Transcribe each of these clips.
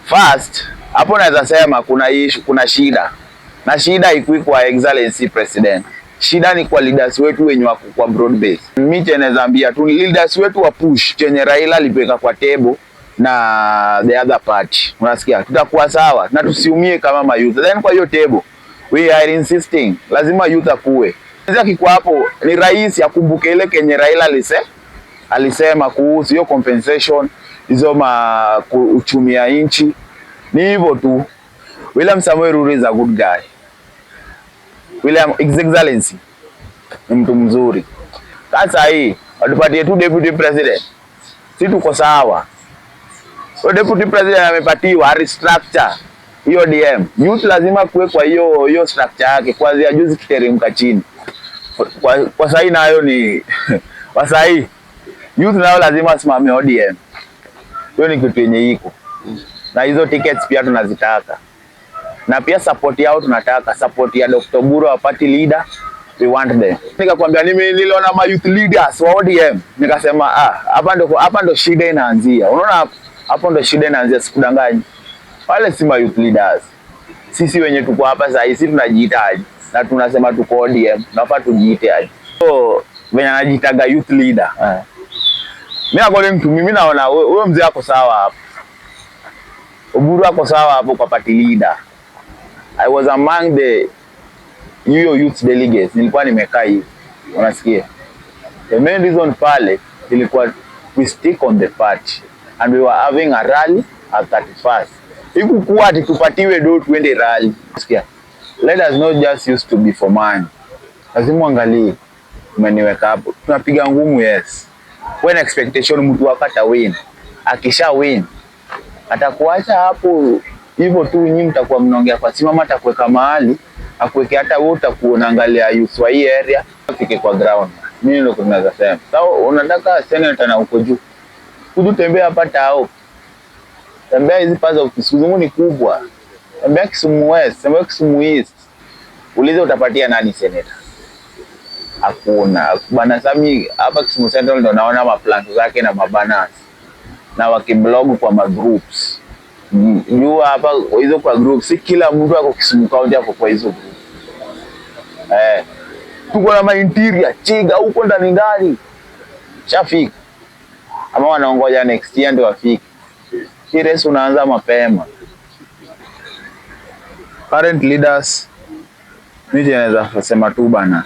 First, hapo naweza sema kuna issue, kuna shida. Na shida iko kwa Excellency President. Shida ni kwa leaders wetu wenye wako kwa broad base. Mimi naweza ambia tu leaders wetu wa push chenye Raila alipeka kwa table na the other party. Unasikia? Tutakuwa sawa na tusiumie kama mayouth. Then kwa hiyo table we are insisting lazima youth akue. Sasa kiko hapo ni rais akumbuke ile kenye Raila alisema kuhusu hiyo compensation hizo uchumi ya nchi. Ni hivyo tu. William Samoei Ruto is a good guy. William Excellency ni mtu mzuri. Sasa hii watupatie tu deputy president. Si tuko sawa. So deputy president amepatiwa restructure hiyo DM. Youth lazima kuwe kwa hiyo structure yake kuanzia juzi kiteremka chini. Kwa sasa nayo ni kwa sasa youth nayo lazima asimame ODM. Hiyo ni kitu yenye iko. Na hizo tickets pia tunazitaka. Na pia support yao tunataka, support ya Dr. Buru wa party leader, we want them. Nikakwambia niliona ma youth leaders wa ODM, nikasema hapa ndo shida inaanzia. Unaona hapo ndo shida inaanzia, sikudanganyi. Wale si ma youth leaders. Sisi wenye tuko hapa sasa hivi tunajiita aje na tunasema tuko ODM, tunafaa tujiite aje. So wenye anajitaga youth leader. Mimi according to mimi naona huyo mzee ako sawa hapo. Oburu ako sawa hapo kwa party leader. I was among the youth delegates. Nilikuwa nimekaa hivi. Unasikia? The main reason pale ilikuwa we stick on the party and we were having a rally at 31st. Ikukuwa ati tupatiwe do tuende rally. Unasikia? Let us not just used to be for money. Lazima angalie umeniweka hapo. Tunapiga ngumu, yes. When expectation mtu wakata win. Akisha win atakuacha hapo hivyo tu, nyinyi mtakuwa mnaongea kwa simama, atakuweka mahali akuweke hata wewe utakuona angalia youth wa hii area afike kwa ground. Mimi ndio tunaweza sema sasa unataka senator na uko juu kutembea hapa tao, tembea hizi parts of Kisumu ni kubwa, tembea Kisumu West, tembea Kisumu East, ulize utapatia nani senator? Hakuna bana. Sami hapa Kisumu Central ndio naona maplant zake na mabanners na wakiblog kwa magroups. Jua hapa hizo kwa groups, si kila mtu ako Kisumu County hapo kwa hizo group. Tuko na interior chiga huko ndani chafika, ama wanaongoja next year ndio wafike. Hii race unaanza mapema. Current leaders mimi naweza kusema tu bana,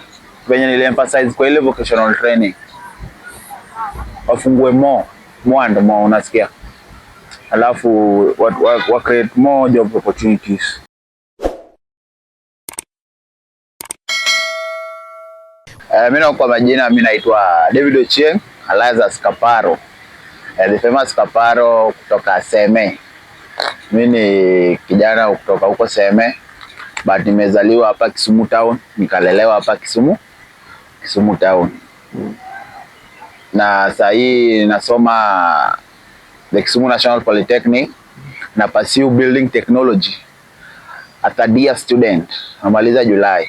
venye nile emphasize kwa ile vocational training wafungue more and more, unasikia? Alafu wa create more job opportunities. Mimi kwa majina mimi naitwa David Ochieng alias Kaparo. The famous Kaparo kutoka Seme. Mimi ni kijana kutoka huko Seme, but nimezaliwa hapa Kisumu Town, nikalelewa hapa Kisumu Town. Na sasa hii nasoma the Kisumu National Polytechnic na pursue building technology. A third year student. Namaliza July.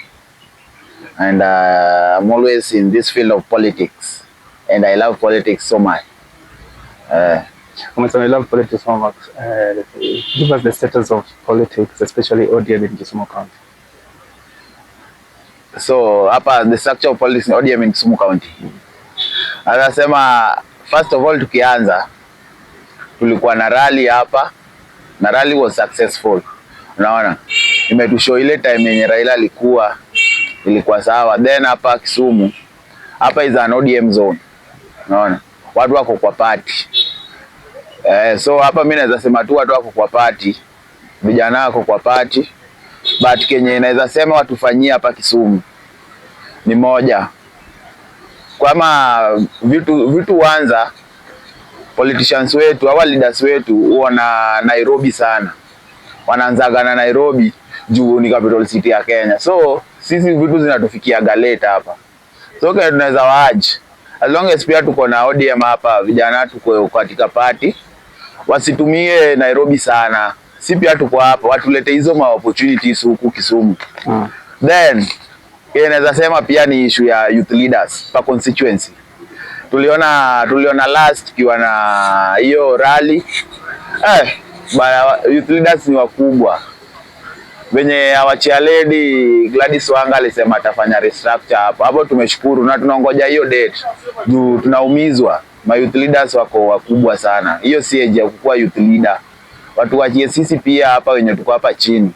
And I'm always in this field of politics. And I love politics so much. I love politics so much. Give us the status of politics, especially ODM in Kisumu County. So, hapa the structure of politics in ODM in Kisumu County. Anasema, first of all tukianza, tulikuwa na rally hapa, na rally was successful. Unaona? Imetushow ile time yenye Raila ilikuwa sawa. Then hapa Kisumu, hapa is an ODM zone. Unaona? Watu wako kwa party. So hapa mimi naweza sema tu watu wako kwa party, vijana wako kwa party, but kenye naweza sema watufanyie hapa Kisumu ni moja. Kama vitu wanza politicians wetu, our leaders wetu wana Nairobi sana. Wanaanzaga na Nairobi juu ni capital city ya Kenya. So sisi vitu zinatufikia galeta hapa. So kama tunaweza waaje, as long as pia tuko na ODM hapa, vijana tuko katika party, wasitumie Nairobi sana. Si pia tuko hapa, watulete hizo opportunities huku Kisumu. Then naweza sema pia ni issue ya youth leaders per constituency. Tuliona last kiwa na hiyo rally. youth leaders ni wakubwa. Venye our chair lady Gladys Wanga alisema atafanya restructure hapo tumeshukuru na tunaongoja hiyo date. Juu tunaumizwa. Ma youth leaders wako wakubwa sana. Hiyo si age ya kuwa youth leader. Watu wachie sisi pia hapa wenye tuko hapa chini.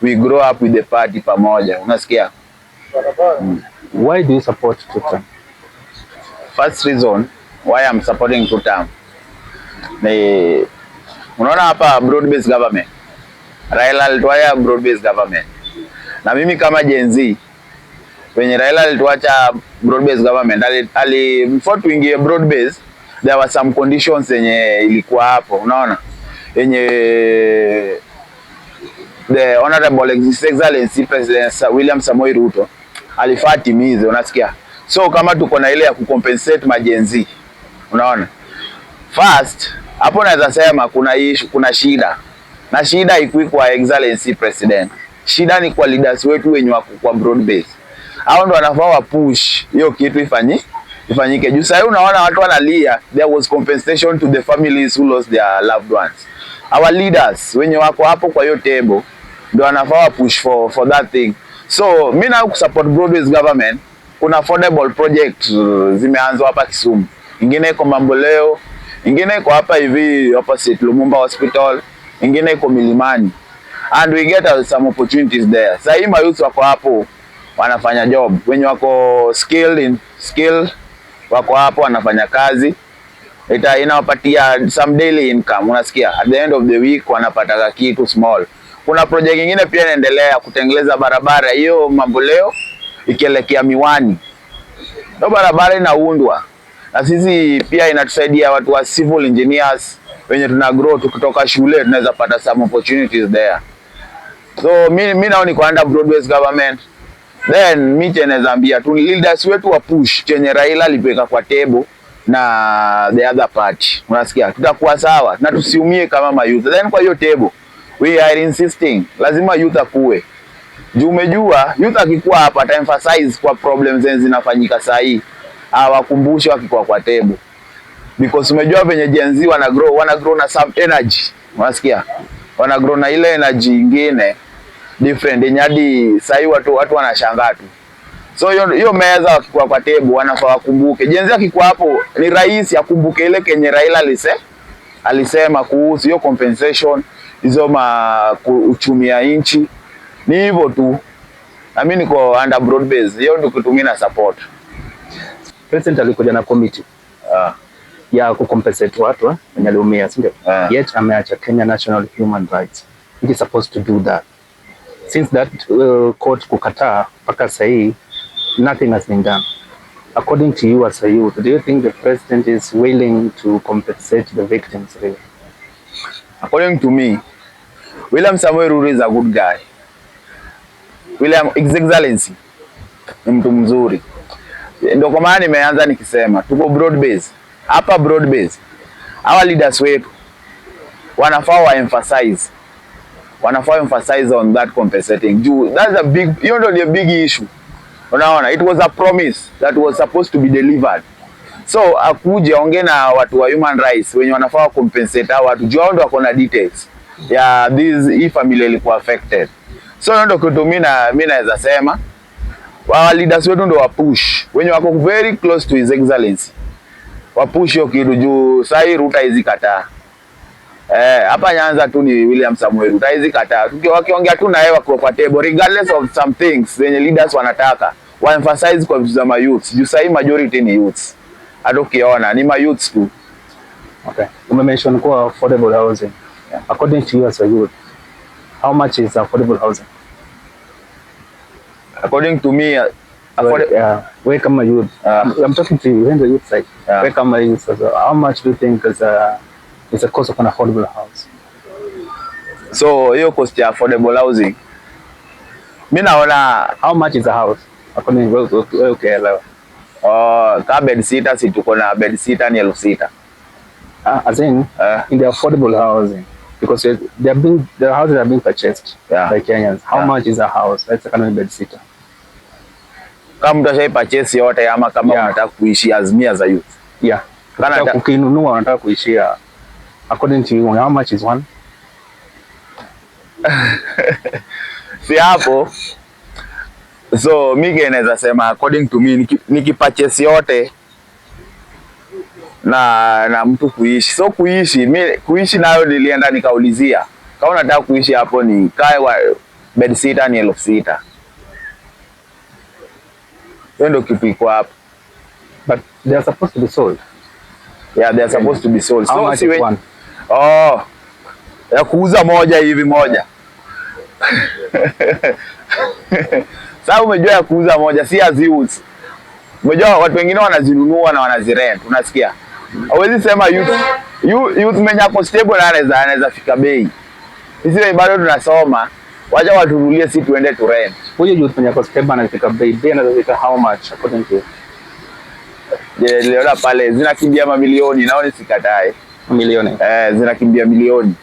We grow up with the party pamoja. Unasikia? Why do you support two-term? First reason why I'm supporting two-term. Unaona hapa broad-based government. Raila alituacha broad-based government. Na mimi kama Gen Z, wenye Raila alituacha broad-based government, before tuingie broad-based, there were some conditions yenye ilikuwa hapo, unaona? Yenye the Honorable Excellency President William Samoei Ruto alifaa timize, unasikia? So kama tuko na ile ya kucompensate ma Gen Z, unaona? First, hapo naweza sema kuna shida. Na shida iko kwa Excellency President. Shida ni kwa leaders wetu wenye wako kwa broad base. Hao ndo wanafaa wa push hiyo kitu ifanyike. Juu sasa unaona watu wanalia, there was compensation to the families who lost their loved ones. Our leaders wenye wako hapo kwa hiyo table ndo wanafaa wa push for that thing. So mimi na kusupport broad base government. Kuna affordable project zimeanzwa hapa Kisumu. Ingine iko Mamboleo, ingine iko hapa hivi opposite Lumumba Hospital, ingine iko Milimani. And we get some opportunities there. Sasa hii youth wako hapo wanafanya job. Wenye wako skilled wako hapo wanafanya kazi. Inawapatia some daily income, unasikia? At the end of the week wanapata kitu small. Kuna project nyingine pia inaendelea kutengeneza barabara hiyo Mamboleo ikielekea Miwani. Ndio barabara inaundwa. Na sisi pia inatusaidia watu wa civil engineers wenye tuna grow tukitoka shule tunaweza pata some opportunities there. So mimi naona ni kwenda broad-based government. Then mimi naweza ambia tu leaders wetu wa push chenye Raila alipeka kwa table na the other party. Unasikia? Tutakuwa sawa na tusiumie kama ma youth. Then kwa hiyo table we are insisting lazima youth akue. Juu umejua youth akikuwa hapa ata emphasize kwa problems zinafanyika saa hii. Hawakumbushe wakikuwa kwa table. Because umejua venye Gen Z wana grow na some energy. Unasikia? Wana grow na ile energy nyingine different yenye hadi sasa watu wanashangaa tu. So hiyo meza wakikuwa kwa table wanafaa wakumbuke. Gen Z akikuwa hapo ni rahisi akumbuke ile kenye Raila alisema kuhusu hiyo compensation, hizo uchumi ya nchi. Ni hivyo tu. Na mimi niko under broad base. Hiyo ndio kitu mimi na support. President alikuja na committee ya kucompensate watu wenye waliumia, si ndio? Yet ameacha Kenya National Human Rights. It is supposed to do that. Since that court kukataa mpaka sasa hii nothing has been done. According to you as a youth, do you think the president is willing to compensate the victims really? According to me, William Samoei Ruto is a good guy. His Excellency ni mtu mzuri. Ndio kwa maana nimeanza nikisema tuko broad base. Hapa broad base. Our leaders wetu wanafaa wa emphasize on that compensating. That's a big, you know, the big issue. Unaona, it was a promise that was supposed to be delivered. So akuje ongea na watu wa human rights wenye wanafaa compensate hao watu. Juu ndio wako na details ya hii family ilikuwa affected. So ndio kitu mimi naweza sema wa leaders wetu ndio wa push wenye wako very close to His Excellency. Wa push hiyo kitu juu sai Ruto hizi kataa. Hapa Nyanza tu ni William Samoei Ruto hizi kataa. Wakiongea tu na yeye kwa table regardless of some things wenye leaders wanataka wa emphasize kwa vitu za ma youths. Juu sai majority ni youths. Hata ukiona ni ma youths tu. Okay. Umemention kwa affordable housing. Yeah. According to you as a youth, how much is affordable housing? According to me, where come my youth? I'm talking to you in the youth side. Where come my youth? How much do you think is the cost of an affordable house? So hiyo cost ya affordable housing, mimi naona how much is a house? According to okay, ka bed sitter si tuko na bed sitter ni 6,000. As in the affordable housing, because the houses are being purchased by Kenyans. How much is a house? That's a kind of bed sitter. Kama mtu ashai purchase yote ama kama unataka kuishi azimia za youth. Kana ukinunua unataka kuishia, according to you, how much is one? Si hapo. So mimi naweza sema according to me nikipurchase yote na mtu kuishi. So kuishi nayo nilienda nikaulizia. Kama unataka kuishi hapo ni kae wa bed sitter ni 6,000. Hiyo ndio kitu iko hapo. But they are supposed to be sold. Yeah, they are supposed to be sold. How much is one? Oh. Ya kuuza moja hivi moja. Sasa umejua ya kuuza moja si aziuzi. Umejua watu wengine wanazinunua na wanazirent, unasikia? Hawezi sema youth mwenye ako stable na anaweza fika bei. Sisi bado tunasoma, wacha waturulie si tuende to rent. Huyo youth mwenye ako stable anafika bei anaweza fika how much according to you? Leo pale zinakimbia mamilioni, naoni sikatae. Milioni. Zinakimbia milioni.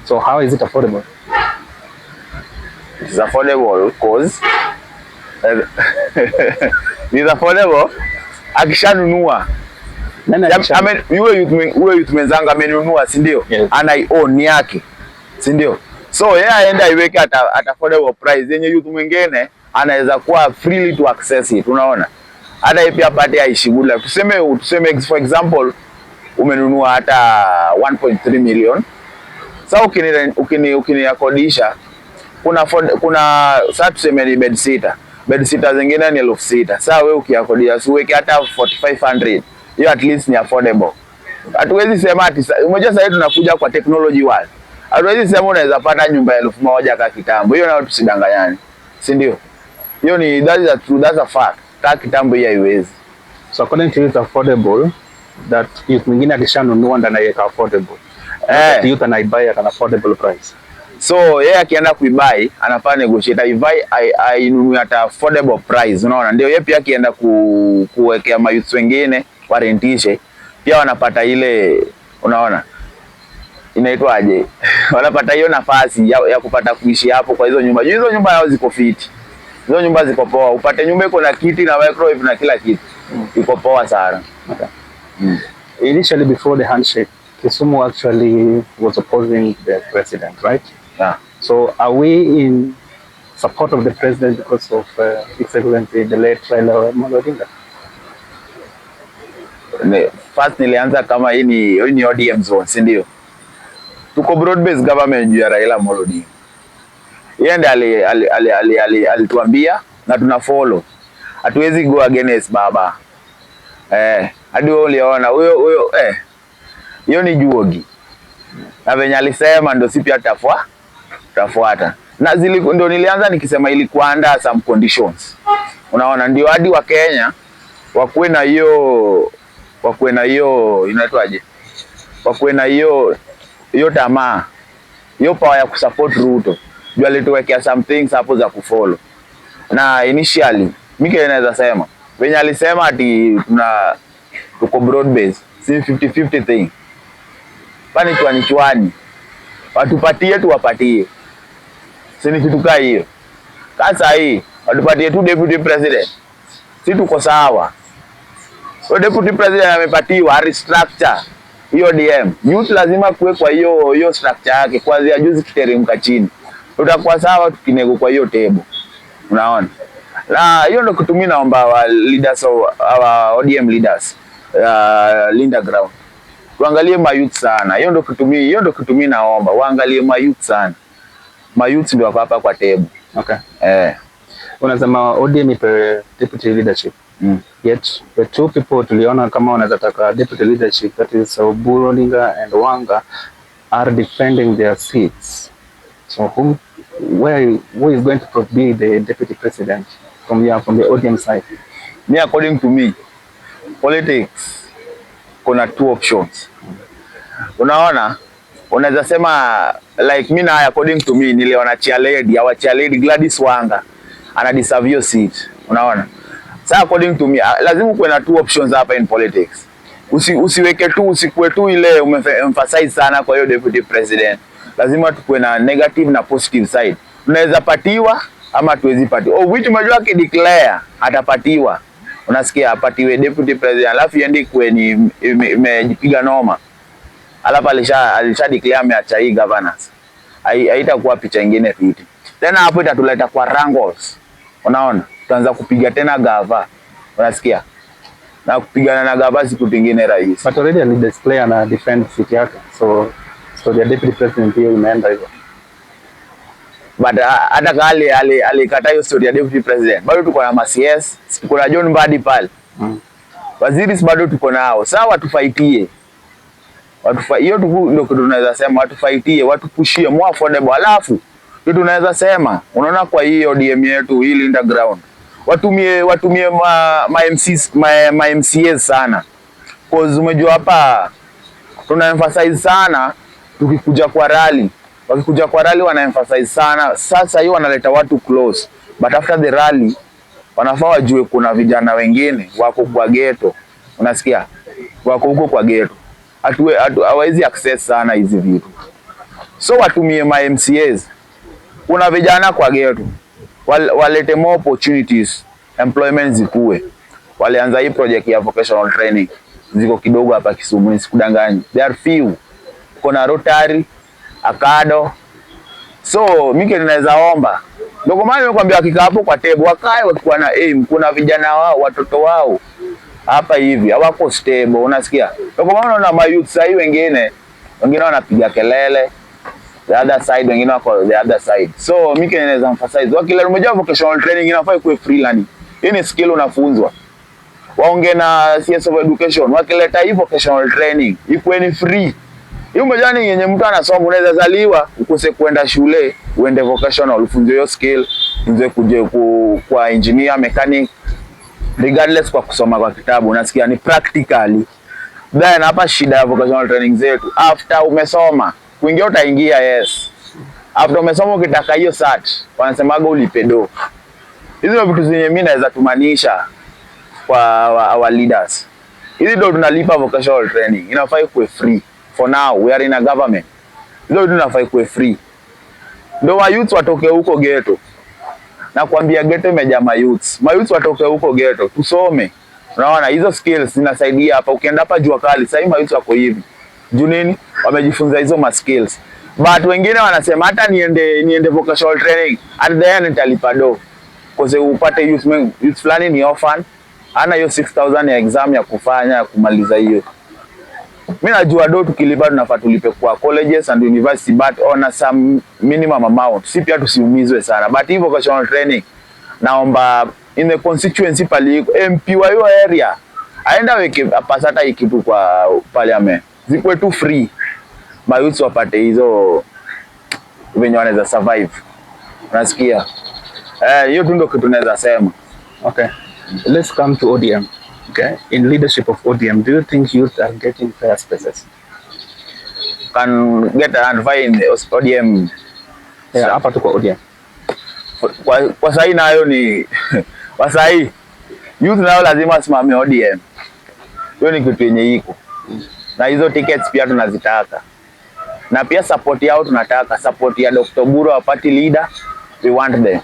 So how is it affordable? It's affordable because it's affordable akishanunua. Yule youth mwenzangu amenunua, si ndio? Yes. Ana own yake. Si ndio? So yeye aenda iweke at affordable price yenye youth mwingine anaweza kuwa freely to access it, unaona? Hata yeye pia pate aishigula. Tuseme for example umenunua hata 1.3 million. Sasa ukiniakodisha kuna sasa tuseme ni bed sitter. Bed sitter zingine ni 6,000. Sasa wewe ukiakodisha uweke hata 4,500. Hiyo at least ni affordable. Hatuwezi sema ati unajua sasa tunakuja kwa technology world. Hatuwezi sema unaweza pata nyumba ya 1,000 kama kitambo. Hiyo nao tusidanganyane. Si ndio? Hiyo ni that is a true, that's a fact. Kama kitambo hiyo haiwezi. So according to you it's affordable that youth mwingine akishanunua ndo anaiweka affordable. Youth anaibuy at an affordable price. So yeye akienda kuibuy anafanya negotiate ainunue at affordable price, unaona? Ndio yeye pia akienda kuwekea mayouth wengine warentishe pia wanapata ile, unaona? Inaitwaje? Wanapata hiyo nafasi ya kupata kuishi hapo kwa hizo nyumba. Hizo nyumba yao ziko fit. Hizo nyumba ziko poa. Upate nyumba iko na kiti na microwave na kila kitu. Iko poa sana. Okay. Initially before the handshake, Kisumu actually was opposing the president, right? Yeah. So are we in support of the president because of His Excellency the late Raila Amolo Odinga? First nilianza kama hii ni ODM zone, si ndio? Tuko broad based government juu ya Raila Amolo Odinga. Yeye ndiye alituambia na tuna follow. Hatuwezi go against baba. Hadi wewe uliona huyo hiyo ni juogi. Na venye alisema ndo sipi tafuata. Na ndo nilianza nikisema ilikuwa under some conditions. Unaona ndio hadi wa Kenya wakuwe na hiyo inaitwaje? Wakuwe na hiyo tamaa. Hiyo power ya kusupport Ruto. Ndio alituwekea some things hapo za kufollow. Na initially mimi naweza sema venye alisema ati tuko broad base, si 50-50 thing. Pani chwani. Watupatie tuwapatie. Si ni kitu kaa hiyo. Sasa hii watupatie tu deputy president. Si tuko sawa. So deputy president amepatiwa restructure hiyo DM. Youth lazima kuwe kwa hiyo structure yake kuanzia juzi kiteremka chini. Tutakuwa sawa tukinego kwa hiyo table. Unaona? Na hiyo ndio kutumia naomba wa leaders wa ODM leaders. Linda ground. Tuangalie mayouth sana. Hiyo ndio kutumia naomba. Waangalie mayouth sana. Mayouth ndio hapa kwa table. Okay. Unasema ODM ipe deputy leadership. Yet the two people tuliona kama wanaweza taka deputy leadership, that is Oburu Odinga and Wanga, are defending their seats. So who is going to be the deputy president from the ODM side? Me, according to me, politics kuna two options. Unaona, unaweza sema like mimi na according to me niliona cheerleader Gladys Wanga ana deserve your seat. Unaona? Sasa according to me lazima kuwe na two options hapa in politics. Usiweke tu usikue tu ile emphasize sana kwa hiyo deputy president. Lazima tukue na negative na positive side. Tunaweza patiwa ama tuwezi patiwa. Which umejua declare atapatiwa. Unasikia apatiwe deputy president alafu yende kuwe ni imejipiga noma. Alafu alisha declare ameacha hii governance. haitakuwa picha nyingine fiti. Tena hapo itatuleta kwa wrangles. Unaona? Tutaanza kupiga tena gava. Unasikia? Na kupigana na gava siku nyingine rais. But already a display and defend city yake. So the deputy president here imeenda hivyo. But hata kale alikata hiyo story ya deputy president. Bado tuko na CS, tuko na John Mbadi pale. Waziri bado tuko nao. Sawa tufaitie. Hiyo ndio tunaweza sema watufaitie, watupushie more affordable. Alafu ndio tunaweza sema unaona kwa hiyo ODM yetu hii underground. Watumie ma MCAs sana. Cause umejua hapa tuna emphasize sana tukikuja kwa rally. Wakikuja kwa rally wana emphasize sana. Sasa hiyo wanaleta watu close. But after the rally wanafaa wajue kuna vijana wengine wako kwa ghetto. Unasikia? Wako huko kwa ghetto. Hawezi access sana hizi vitu. So watumie ma MCAs. Kuna vijana kwa ghetto. Walete more opportunities, employment zikue. Walianza hii project ya vocational training. Ziko kidogo hapa Kisumu, nisikudanganyi. There are few. Kuna Rotary, Akado. So mimi ninaweza omba. Ndio maana nimekwambia hakika hapo kwa table wakae wakiwa na aim. Kuna vijana wao, watoto wao hapa hivi hawako stable, unasikia? Ndio maana unaona ma youth sasa wengine wanapiga kelele. The other side wengine wako the other side. So mimi ninaweza emphasize wakila umejua vocational training inafaa kuwe free learning. Hii ni skill unafunzwa. Waongee na CS of education wakileta hii vocational training ikuwe ni free. Hii umejua ni yenye mtu anasoma, unaweza zaliwa ukose kwenda shule uende vocational ufunze hiyo skill, ufunze kuje kwa engineer, mechanic, regardless kwa kusoma kwa kitabu, unasikia ni practically. Then hapa shida ya vocational training zetu, after umesoma kuingia utaingia, yes. After umesoma ukitaka hiyo cert wanasemaga ulipe do. Hizo vitu zenye mimi naweza tumanisha kwa our leaders. Hizi ndio tunalipa vocational training. Inafaa kuwe free. For now we are in a government. Hizo tunafaa kuwe free. Ndio wa youth watoke huko ghetto. Na kuambia ghetto imejaa ma youths. Ma youths watoke huko ghetto tusome. Unaona hizo skills zinasaidia hapa. Ukienda hapa jua kali, sasa ma youths wako hivi. Juu nini? Wamejifunza hizo ma skills. But wengine wanasema hata niende vocational training at the end nitalipa do. Kwa upate youth fulani ni orphan, ana hiyo 6000 ya exam ya kufanya kumaliza hiyo. Mimi najua do tukilipa tunafaa tulipe kwa colleges and university but on some minimum amount. Si pia tusiumizwe sana. But hii vocational training naomba in the constituency pale MP wa hiyo area aenda weke pasata ikitu kwa parliament. Zikuwe tu free. Mayouth wapate hizo venye wanaweza survive. Unasikia? Hiyo tu ndio kitu tunaweza sema. Okay. Let's come to ODM. Okay. In leadership of ODM, do you think youth are getting fair spaces? Can get and find ODM. Yeah, hapa tuko ODM. Kwa sahi nayo ni kwa sahi youth nao lazima simame ODM. Hiyo ni kitu yenye iko. Na hizo tickets pia tunazitaka. Na pia support yao tunataka, support ya Dr. Buru wa party leader, we want them.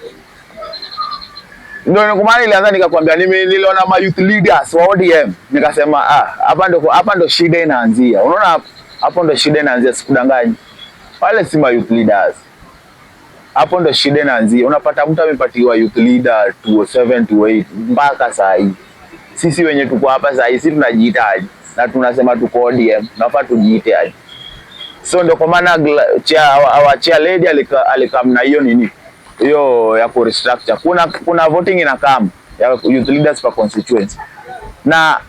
Ndio nikumani ilianza nikakwambia niliona ma youth leaders wa ODM, nikasema hapa ndo shida inaanzia. Unaona hapo ndo shida inaanzia, sikudanganyi. Wale si ma youth leaders. Hapo ndo shida inaanzia. Unapata mtu amepatiwa youth leader 207 28 mpaka saa hii. Sisi wenye tuko hapa saa hii sisi tunajiita aje na tunasema tuko ODM, nafaa tujiite aje. So ndio kwa maana chair lady alikam na hiyo nini? Hiyo ya ku restructure. Kuna voting inakam ya youth leaders per constituency. Na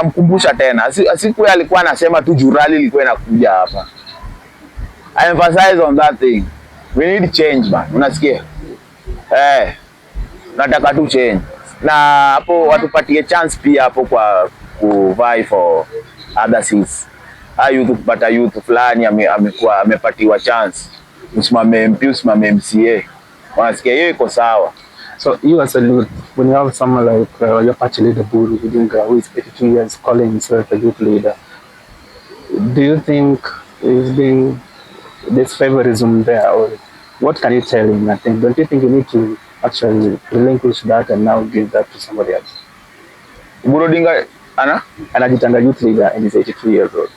mkumbusha tena. Siku alikuwa anasema tu jurali ilikuwa inakuja hapa. I emphasize on that thing. We need change man. Unasikia? Nataka tu change. Na hapo watupatie chance pia hapo kwa vie for other seats. Youth kupata youth fulani amepatiwa chance. Usimame MP, usimame MCA. Wanasikia hiyo iko sawa. So you as a youth, when you have someone like your party leader Buru who is 82 years calling himself a youth leader, do you think there's favorism there, or what can you tell him? I think, don't you think you need to actually relinquish that and now give that to somebody else? Buru Dinga Anajitanga youth leader and is 82 years old.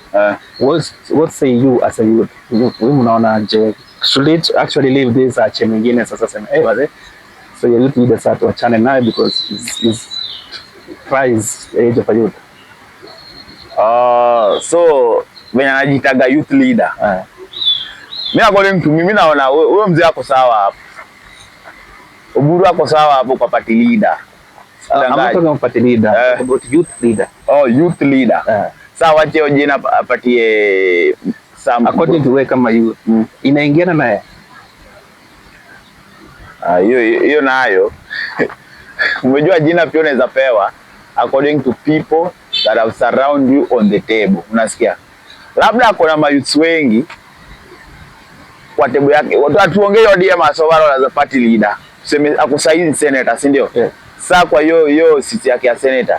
What say you as a youth? Wewe mnaona je, should it actually leave this ache mwingine sasa sema wazee, so your youth leader sasa tuachane naye because is prize age of a youth. So when anajitanga youth leader, mimi according to mimi naona huyo mzee ako sawa hapo. Oburu ako sawa hapo kwa party leader. I'm not talking about party leader, about youth leader. Oh, youth leader. Sawa, cheo jina apatie some according to wewe kama youth. Inaingiana naye. Hiyo nayo. Umejua jina pia unaweza pewa according to people that have surround you on the table. Unasikia? Labda kuna mayouths wengi kwa table yake. Watu tuongee ODM asovaro as a party leader. Tuseme akusaini senator, si ndio? Sasa kwa hiyo siti yake ya senator,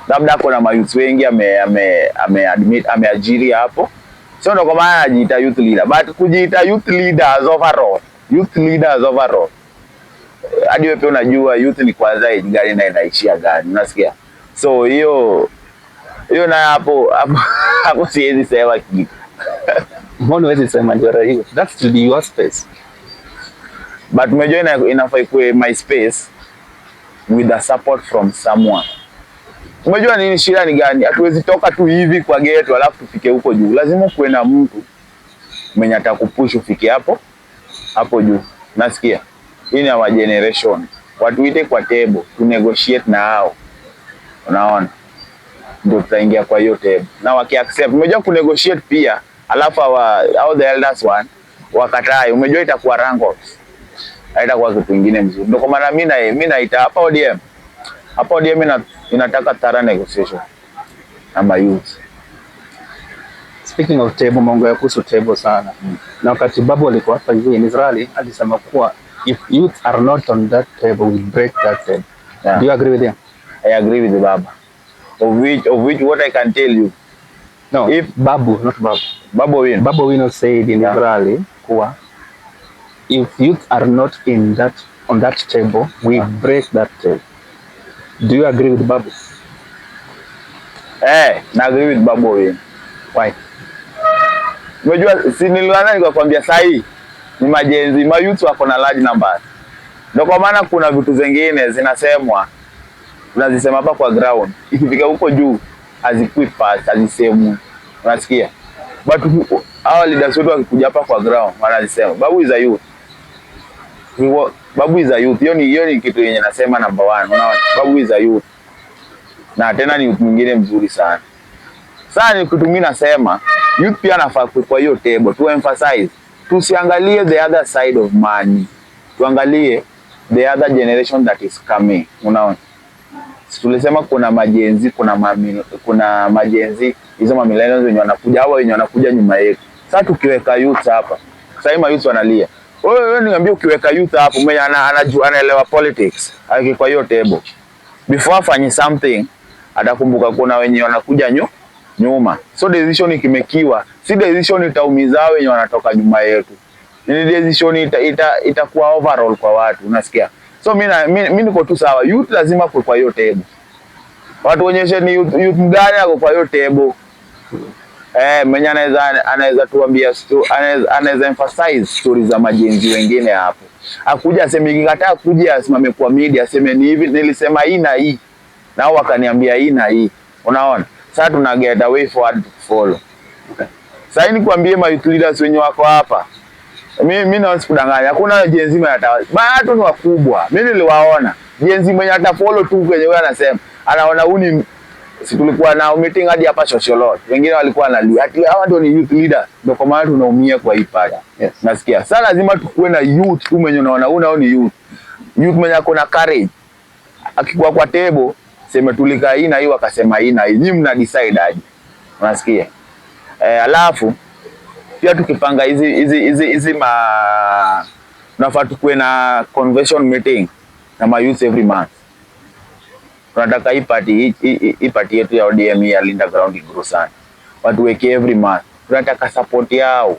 labda kuna mayouths wengi ameajiri hapo. Sio ndo kwa maana anajiita youth leader. But kujiita youth leaders overall. Youth leaders overall. Hadi wewe unajua youth ni kwanza age gani na inaishia gani. Unasikia? So hiyo na hapo siwezi sema kitu. Mbona huwezi sema ndio hiyo? That's to be your space. But umejua inafaa ikuwe my space with the support from someone. Umejua nini shida ni gani? Hatuwezi toka tu hivi kwa gate alafu tufike huko juu. Lazima kuwe na mtu mwenye atakupush ufike hapo juu. Nasikia? Hii ni our generation. Watu wite kwa table to negotiate na hao. Unaona? Ndio tutaingia kwa hiyo table. Na waki-accept. Umejua ku negotiate pia, alafu au the elders one wakatai. Umejua itakuwa wrangles. Haitakuwa kitu kingine mzuri. Ndio kwa maana mimi naita hapa ODM. Hapa ODM inataka thorough negotiation na my youth. Speaking of table, mongo ya kuhusu table sana. Na wakati Babu alikuwa hapa hivi in Israeli, alisema kuwa if youth are not on that table, we break that table. Do you agree with him? I agree with the Baba. Of which what I can tell you. No, if Babu, not Babu. Babu Wino said in Israeli kuwa if youth are not on that table, we break that table. Do you agree with Babu? Na agree with Babu Wino. Why? Unajua si nilianza nikakwambia sahi ni majenzi, mayouth wako na large numbers. Ndio kwa maana kuna vitu zingine zinasemwa unazisema hapa kwa ground. Ikifika huko juu hazikui fast, hazisemwi. Unasikia? But our leaders wetu wakikuja hapa kwa ground wanasema Babu is a youth. Babu is a youth. Hiyo ni kitu yenye nasema number 1. Unaona? Babu is a youth. Na tena ni mtu mwingine mzuri sana. Sasa ni kitu mimi nasema youth pia anafaa kwa hiyo table to emphasize. Tusiangalie the other side of money. Tuangalie the other generation that is coming. Unaona? Tulisema kuna majenzi, kuna majenzi hizo millennials wenye wanakuja au wenye wanakuja nyuma yetu. Sasa tukiweka youth hapa. Sasa hivi youth wanalia. Wewe niambie ukiweka youth hapo mwenye anaelewa politics, aki kwa hiyo table. Before afanye something, atakumbuka kuna wenye wanakuja nyuma. So decision ikimekiwa, si decision itaumiza wenye wanatoka nyuma yetu. Ni decision itakuwa overall kwa watu, unasikia? So mimi niko tu sawa. Youth lazima kwa hiyo table. Watu onyeshe ni youth mgani ako kwa hiyo table. Mwenye anaweza tuambia anaweza emphasize stories za majenzi wengine hapo. Akuja aseme nikikataa kuja asimame kwa media aseme ni hivi nilisema hii na hii. Nao wakaniambia hii na hii. Unaona? Sasa tuna get away forward to follow. Okay. Sasa ni kuambie my youth leaders wenye wako hapa. Mimi na usikudanganya. Hakuna jenzi mwenye watu ni wakubwa. Mimi niliwaona. Jenzi mwenye atafollow tu kwenye wewe anasema. Anaona uni si tulikuwa na meeting hadi hapa Shosholot. Wengine walikuwa analia. Ati hawa ndio ni youth leader. Ndio kwa maana tunaumia kwa hii pale. Yes. Nasikia. Sasa lazima tukue na youth tu mwenye unaona ni youth. Youth mwenye ako na courage. Akikuwa kwa table, sema tulika hii na hii wakasema hii na hii. Nyinyi mna decide aje. Unasikia? Alafu pia tukipanga hizi nafaa tukue na convention meeting na ma youth every month. Tunataka hii party yetu ya ODM ya Linda Ground igro sana. Watu weke every month. Tunataka support yao.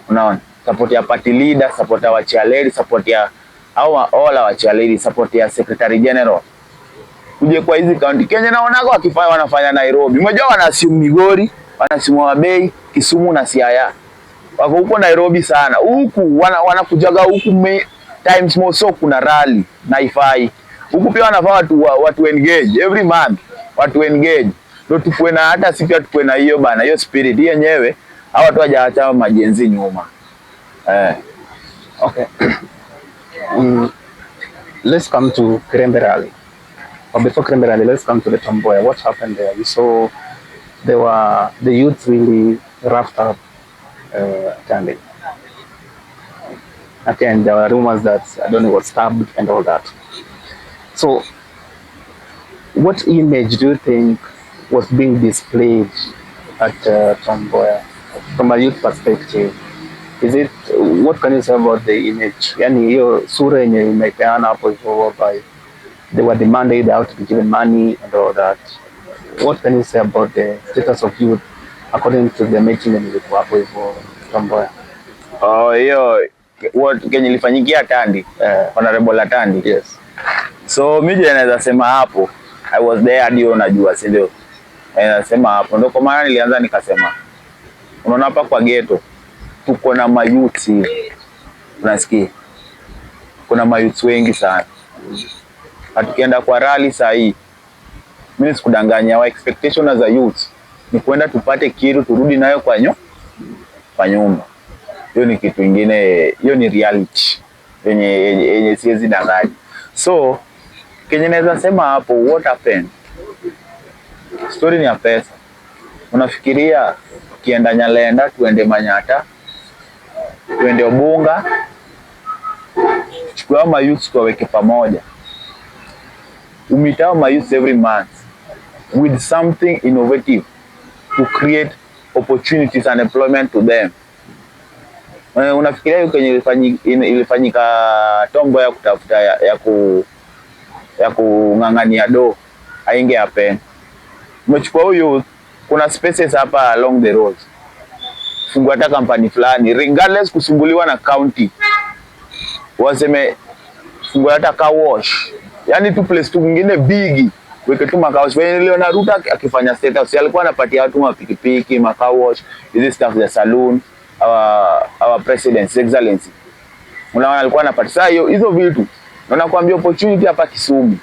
Unaona? Support ya party leader, support ya wachia lady, support ya all our wachia lady, support ya secretary general. uje kwa hizi county. Kenya naonaga wakifanya wanafanya Nairobi. Unajua wanasimu Migori, wanasimu Wabei, Kisumu na Siaya. Wako huko Nairobi sana. Huku wanakujaga huku times more, so kuna rally na ifai. Huku pia wanafaa watu engage every month. Watu engage. Ndio tukue na hata sisi pia tukue na hiyo bana, hiyo spirit yenyewe. Hao watu hawajaacha majenzi nyuma. Okay. Let's come to Kirembe Rally. But before Kirembe Rally, let's come to the Tom Mboya. What happened there? We saw the youth really roughed up Tandi. Again, there were rumors that Adoni was stabbed and all that. So, what image do you think was being displayed at Tom Mboya from a youth perspective? Is it, what can you say about the image? Yani hiyo sura yenye imepeana hapo hivyo by they were demanded they have to be given money and all that. What can you say about the status of youth according to the meeting ilikuwa hapo hivyo Tom Mboya? Hiyo what kenye ilifanyikia Tandi, Honorable Tandi. Yes. So mimi naweza sema hapo I was there hadi unajua, si ndio? Nasema hapo ndio kwa maana nilianza nikasema unaona hapa kwa ghetto tuko na mayuti, unasikia kuna mayuti wengi sana. Hatukienda kwa rally saa hii, mimi sikudanganya, our expectation as a youth ni kwenda tupate kitu turudi nayo kwa nyumba. Hiyo ni kitu kingine, hiyo ni reality yenye siwezi danganya. So kenye naweza sema hapo, what happened, story ni ya pesa. Unafikiria kienda Nyalenda tuende Manyata tuende Obunga tuchukue ma youth tuweke pamoja, umitao ma youth every month with something innovative to create opportunities and employment to them. Unafikiria hiyo kenye ilifanyika Tom Mboya kutafuta ya kungangania do ainge happen. Umechukua huyo, kuna spaces hapa along the road, fungua hata company fulani regardless kusumbuliwa na county, waseme fungua hata car wash, yani tu place tu nyingine big weke tu car wash. Wewe leo na Ruto akifanya state house alikuwa anapatia watu mapikipiki, car wash, hizi stuff za saloon, our president's excellency, unaona alikuwa anapatia. Sasa hizo vitu nakwambia opportunity hapa Kisumu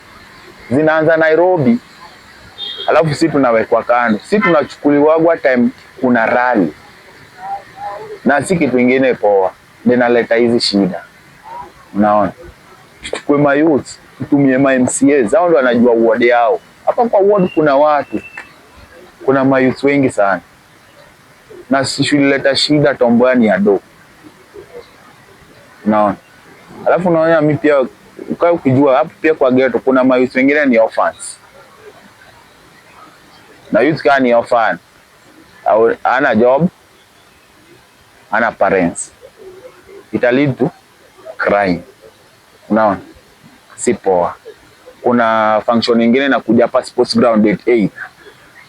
zinaanza Nairobi, alafu sisi tunawekwa kando. Sisi tunachukuliwa time kuna rally na si kitu kingine poa, linaleta hizi shida. Unaona, tuchukue ma youth, tutumie ma MCAs, hao ndio wanajua ward yao. Hapa kwa ward kuna watu, kuna ma youth wengi sana, na shulileta shida Tom Mboya ni ado. Unaona, alafu unaona mimi pia ukijua hapo pia kwa ghetto kuna ma youth wengine ni orphans, na youth kani orphan au ana job, ana parents, it lead to crime. Unaona, si poa. Kuna function nyingine na kuja hapa sports ground date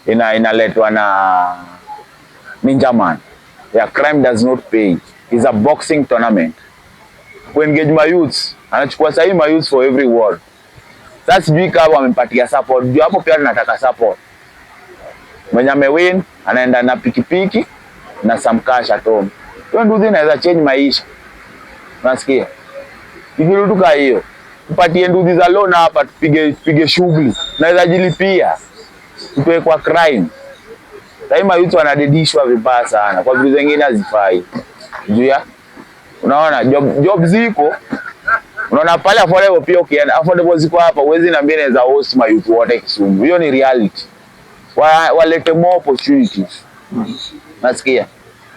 8 inaletwa na Ninja Man ya crime does not pay, is a boxing tournament ku engage my youths. Anachukua sahi my youths for every ward. Sasa sijui kama wamempatia support, ndio hapo pia tunataka support. Mwenye amewin anaenda na pikipiki na some cash at home. Hiyo ndio inaweza change maisha. Unasikia? Ikirutuka hiyo, upatie nduthi za loan hapa tupige shughuli. Naweza jilipia. Tutoe kwa crime. Daima youth wanadedishwa vibaya sana. Kwa vitu zingine hazifai. Jua? Unaona job ziko. Unaona pale affordable pia ukienda. Affordable ziko hapa, uwezi niambia naweza host my youth wote Kisumu. Hiyo ni reality. Walete more opportunities. Nasikia?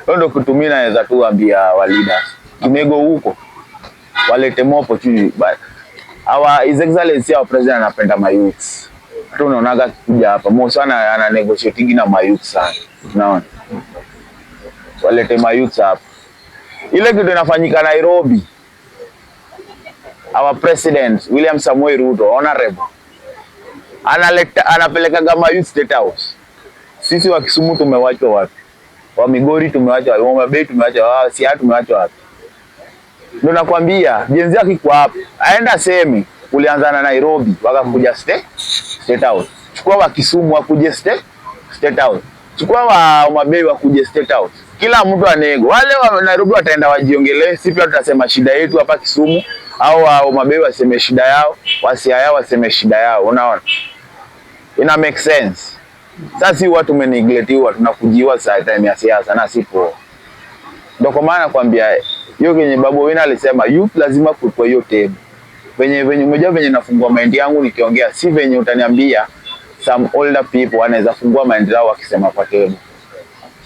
Hiyo ndio kutumia naweza tu ambia wa leaders. Kimego huko walete more opportunity, but our His Excellency our president anapenda my youth. Hata unaonaga kuja hapa mo sana ana negotiating na my youth sana. Unaona? Walete my youth hapa. Ile kitu inafanyika Nairobi, our president William Samoei Ruto honorable anapeleka kama youth state house. Sisi wa Kisumu tumewachwa wapi? Wa Migori tumewachwa wapi? Wa Mabei tumewachwa wapi? Siaya tumewachwa wapi? Ndio nakwambia jenzi yake kwa hapo. Aenda semi Ulianza na Nairobi wakakuja state house. Chukua wa Kisumu wakuje state house. Chukua wa Homa Bay wakuje state house. Kila mtu anego. Wale wa Nairobi wataenda wajiongelee, sisi pia tutasema shida yetu hapa Kisumu, au wa Homa Bay waseme shida yao, wa Siaya waseme shida yao. Unaona? Ina make sense. Sasa si watu tumenegletiwa, tunakujiwa saa time ya siasa na sipo. Ndio kwa maana nakwambia hiyo kenye Babu Owino alisema youth lazima kwa hiyo table. Venye mmoja venye nafungua mind yangu nikiongea, si venye utaniambia some older people wanaweza fungua mind yao wakisema kwa table.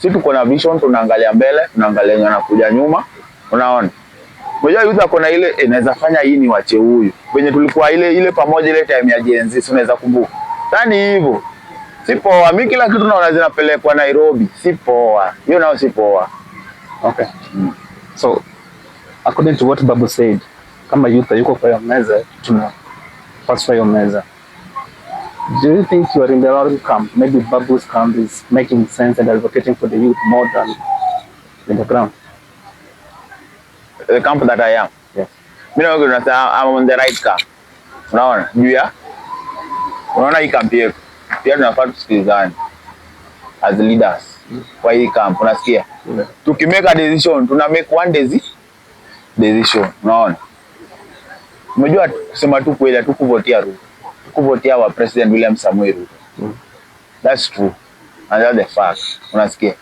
Si tuko na vision, tunaangalia mbele, tunaangalia nyuma na kuja nyuma. Unaona? Mmoja youth akona ile inaweza fanya hii ni wache huyu. Venye tulikuwa ile pamoja ile time ya Gen Z, unaweza kumbuka. Tani hivyo. Si poa, mimi kila kitu naona zinapelekwa Nairobi. Si poa. Hiyo nao si poa. Okay. So according to what Babu said, kama youth yuko kwa meza, tuna pass kwa meza. Do you think you are in the wrong camp? Maybe Babu's camp is making sense and advocating for the youth more than in the ground? The camp that I am. Yes. Mimi naona I'm on the right camp. Unaona? Juu ya? Unaona hii camp yetu. Pia tunafaa tusikilizane as leaders. Kwa hii camp unasikia? Tukimake a decision, tuna make one decision. Unaona? Unajua kusema tu kweli hatukuvotia Ruto. Tukuvotia wa President William Samoei Ruto. That's true. And that's the fact. Unasikia?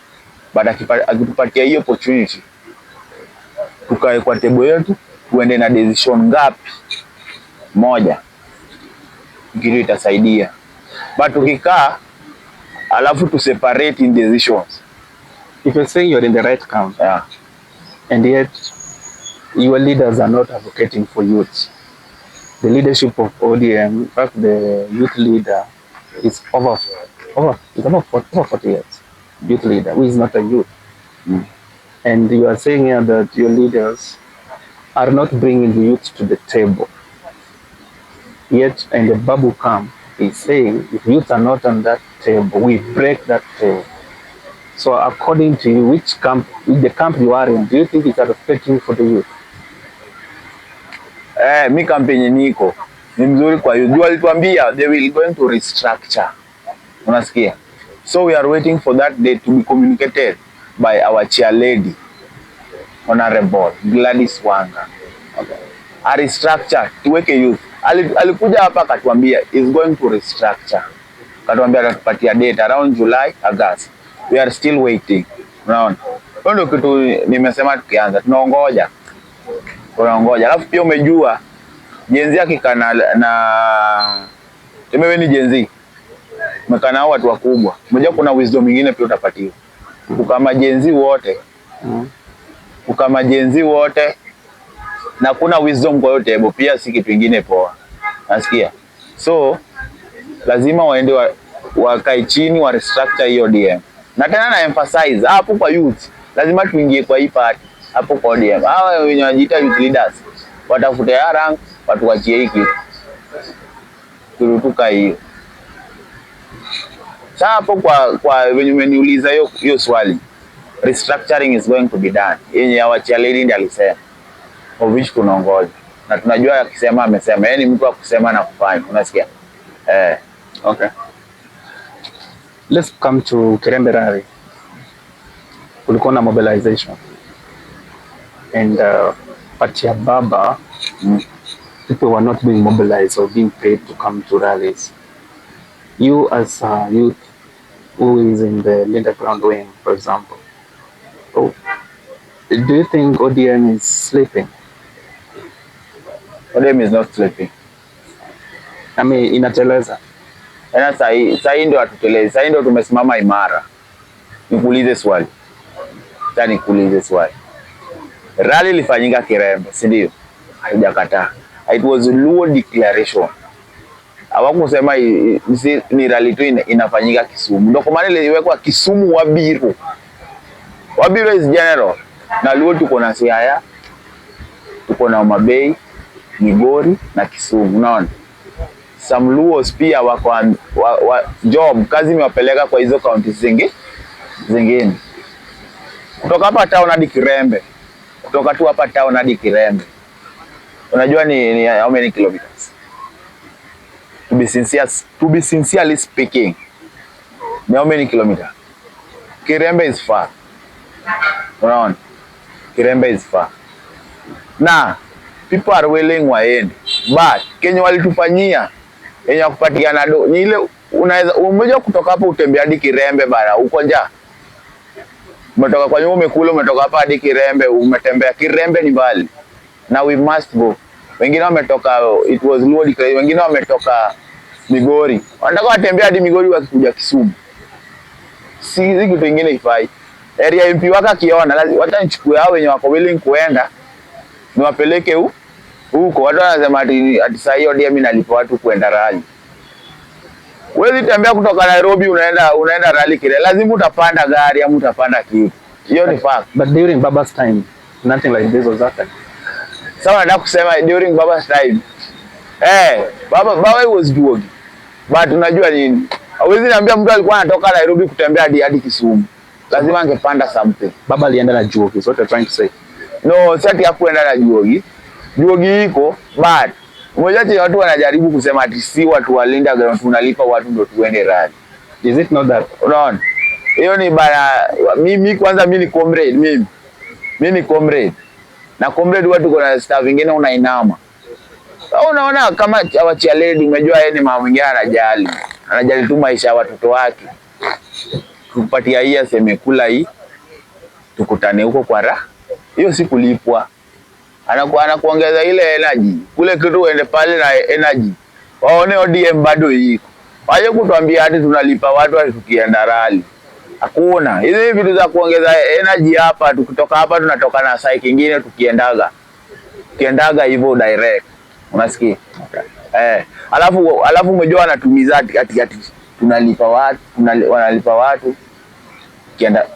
But akitupatia hiyo opportunity, tukae kwa table yetu, tuende na decision ngapi? Moja. Ngiri itasaidia. But ukikaa alafu to separate in decisions. If you're saying you're in the right camp, yeah, and yet your leaders are not advocating for youth. The leadership of ODM, in fact, the youth leader is over 40 years. Youth leader, who is not a youth. And you are saying here that your leaders are not bringing the youth to the table. Yet, in the Babu camp, is saying if youth are not on that table, we break that table. So, according to you, which camp, the camp you are in, do you think it's advocating for the youth? Mi kampeni niko ni mzuri kwa youth. Jua alituambia they will going to restructure. Unasikia? So we are waiting for that day to be communicated by our chair lady, Honorable Gladys Wanga. Okay. A restructure tuweke youth. Alikuja hapa akatuambia is going to restructure. Akatuambia atatupatia date around July, August. We are still waiting. Unaona? Ndio kitu nimesema tukianza. Tunaongoja. Alafu pia umejua Gen Z akikana na temewe ni Gen Z. Mekana hao watu wakubwa. Unajua kuna wisdom nyingine pia utapatiwa. Ukama Gen Z wote. Ukama Gen Z wote na kuna wisdom kwa yote hebo pia si kitu kingine poa. Nasikia. So lazima waende wakae chini wa restructure hiyo ODM. Na tena na emphasize hapo kwa youth. Lazima tuingie kwa hii party hapo kwa ODM. Hawa wenye wanajiita youth leaders watafute rank watu wachie hiki. Turutuka hiyo. Sasa hapo kwa wenye umeniuliza hiyo swali. Restructuring is going to be done. Yenye awachia lady ndiye alisema. Of which tunaongoja. Na tunajua akisema amesema. Yaani mtu akusema na kufanya. Unasikia? Okay. Let's come to Kirembe Rally. Kulikuwa na mobilization. And Patia Baba, people were not being mobilized or being paid to come to rallies. You as a youth who is in the Linda Ground wing, for example, do you think ODM is sleeping? ODM is not sleeping. I mean, inateleza. Na sahi ndio atuteleze. Sahi ndio tumesimama imara. Nikuulize swali. Rally ilifanyika Kirembe, si ndio? Haijakataa. It was Luo declaration. Hawakusema ni rally tu inafanyika Kisumu. Ndio kwa maana iliwekwa Kisumu Wabiru. Wabiru is general. Na Luo tuko na Siaya, tuko na Homa Bay, Migori na Kisumu. Unaona? Some Luos pia wako job kazi imewapeleka kwa hizo counties zingine. Kutoka hapa town hadi Kirembe. Kutoka tu hapa town hadi Kirembe. Unajua ni how many kilometers? To be sincerely speaking, how many kilometers? Kirembe is far. Around. Kirembe is far. Now, people are willing waende. But Kenya walitufanyia yenye kupatiana do. Ni ile unaweza umeja kutoka hapo utembea hadi Kirembe bara. Uko njaa. Umetoka kwa nyumba umekula, umetoka hapa hadi Kirembe, umetembea. Kirembe ni mbali. Now we must go. Wengine wametoka, it was load, wengine wametoka Migori. Wanataka watembea hadi Migori wakikuja Kisumu. Si kitu kingine ifai. Area MP waka kiona lazima watanichukue hao wenye wako willing kuenda niwapeleke huko. Watu wanasema ati saa hiyo ndio mimi nalipa watu kuenda rally. Wewe tembea kutoka Nairobi unaenda rally kile. Lazima utapanda gari au utapanda kitu. Hiyo ni fact. But during Baba's time nothing like this was happening. Sawa, nataka kusema during Baba's time. Baba was Juogi. But unajua nini? Hawezi niambia mtu alikuwa anatoka Nairobi kutembea hadi Kisumu. Lazima angepanda something. Baba alienda na Juogi. What you're trying to say? No, sasa hakuenda na Juogi. Juogi iko but mmoja watu wanajaribu kusema ati si watu walinda ground tunalipa watu ndio tuende rally. Is it not that? Unaona? Hiyo ni bana mimi kwanza mimi ni comrade mimi. Mimi ni comrade. Na comrade watu kuna staff vingine unainama. Unaona kama awachia lady umejua yeye ni mama mwingine anajali. Anajali tu maisha ya watoto wake. Kupatia hii aseme kula hii tukutane huko kwa raha. Hiyo si kulipwa. Anakuongeza ile energy. Kule kitu uende pale na energy. Waone ODM bado iko. Waje kutuambia hadi tunalipa watu hadi tukienda rally. Hakuna. Hizi vitu za kuongeza energy hapa, tukitoka hapa tunatoka na side kingine tukiendaga. Tukiendaga hivyo direct. Unasikia? Okay. Alafu umejua anatumiza ati tunalipa watu, wanalipa watu. Kienda.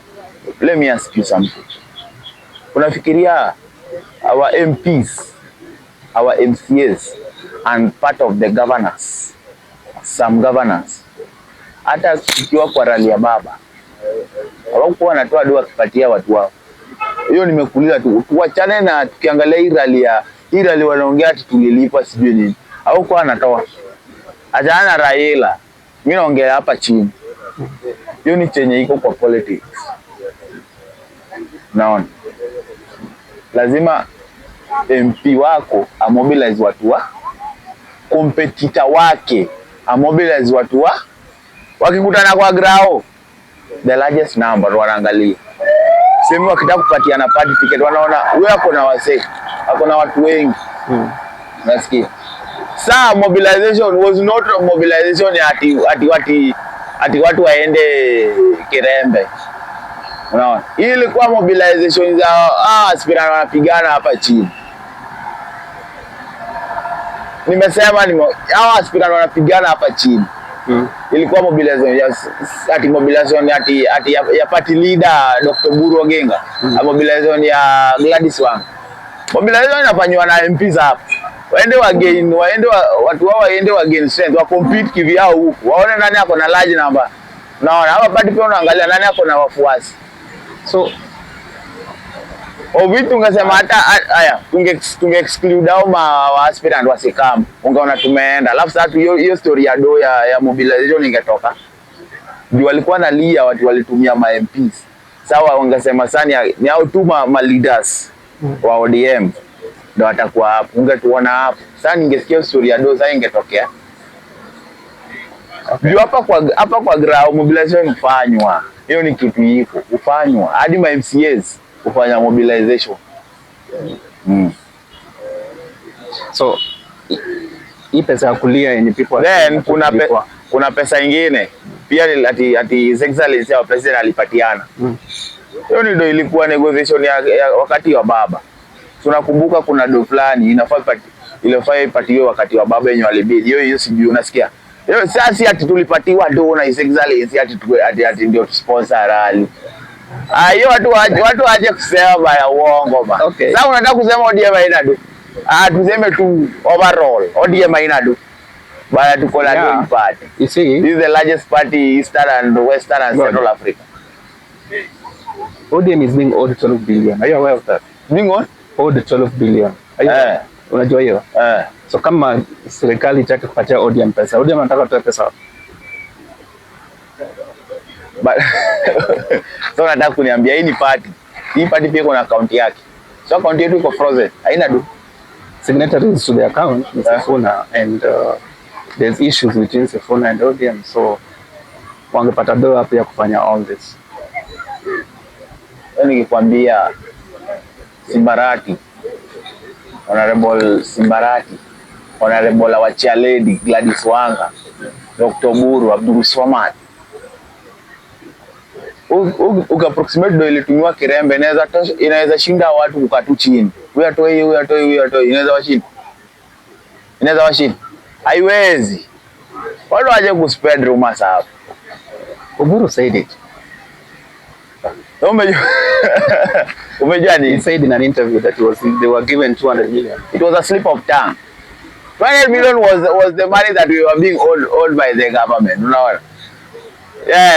Let me ask you something. Unafikiria our MPs, our MCAs and part of the governors, some governors, hata tukiwa kwa rally ya baba hawakuwa wanatoa doa kupatia watu wao. Hiyo nimekuuliza tu, tuachane na tukiangalia hii rally wanaongea ati tulilipa sijui nini. Hawakuwa wanatoa. Achana na Raila. Mimi naongea hapa chini. Hiyo ni chenye iko kwa politics. Naona lazima MP wako amobilize watu wa competitor wake amobilize watu wa wakikutana kwa grao the largest number wanaangalia. Sema wakitaka kupatiana party ticket wanaona wewe hapo na wase hapo na watu wengi. Nasikia. Saa mobilization was not a mobilization ati watu waende Kirembe. Unaona? Hii ilikuwa mobilization za aspirant wanapigana hapa chini. Nimesema hao aspirant wanapigana hapa chini. Ilikuwa mobilization ya party leader Dr. Buru Oginga, mobilization ya Gladys Wanga. Mobilization inafanywa na MPs hapa. Waende watu wao waende wa gain strength, wa compete kivyao huku. Waone nani ako na large number. Unaona hapa party pia unaangalia nani ako na wafuasi. So vitu ungesema hata haya tunge exclude au wa aspirant wasikam ungeona tumeenda. Alafu sasa hiyo story ya do ya mobilization ingetoka. Ndio walikuwa na lia watu walitumia ma MPs. Sawa wangesema sana ni au tu ma leaders wa ODM ndio watakuwa hapo. Ungetuona hapo. Sasa ningesikia story ya do sasa ingetokea. Ndio hapa kwa grao mobilization ufanywa. Hiyo ni kitu hiko ufanywa hadi ma MCAs ufanya mobilization. So hii pesa ya kulia yenye people then kuna pesa nyingine pia ati Excellency ya president alipatiana. Hiyo ndio ilikuwa negotiation ya wakati wa baba. Tunakumbuka kuna do fulani inafaa ipatiwe wakati wa baba yenye walibidi. Hiyo sijui unasikia. Hiyo sasa ati tulipatiwa do na Excellency ati ndio sponsor rally. Hiyo watu waje kusema baya uongo ba. Okay. Sasa unataka kusema ODM haina do. Tuseme tu overall ODM haina do. Baya tuko la do party. You see, this is the largest party Eastern and Western and Central Africa. ODM is being owed 12 billion. Are you aware of that? Being what? Owed 12 billion. Unajua hiyo? So kama serikali itaki kupatia ODM pesa, ODM anataka kutoa pesa. So nataka kuniambia hii ni party. Hii party pia kuna account yake. So account yetu iko frozen. Haina do. Signatories to the account is Sifuna, and there's issues between Sifuna and ODM, so wangepata doa pia kufanya all this. Nikikwambia Simbarati, Honorable Simbarati, Honorable Awachia Lady Gladys Wanga, Dr. Buru, Abdul Swamad, ukaapproximate do ile tumiwa Kirembe inaweza shinda watu kukatu chini. Huyu atoi inaweza washinda. Inaweza washinda. Haiwezi. Watu waje ku spread rumors hapo. Uburu said it. Umejua ni he said in an interview that they were given 200 million. It was a slip of tongue. 200 million was the money that we were being owed by the government. Unaona?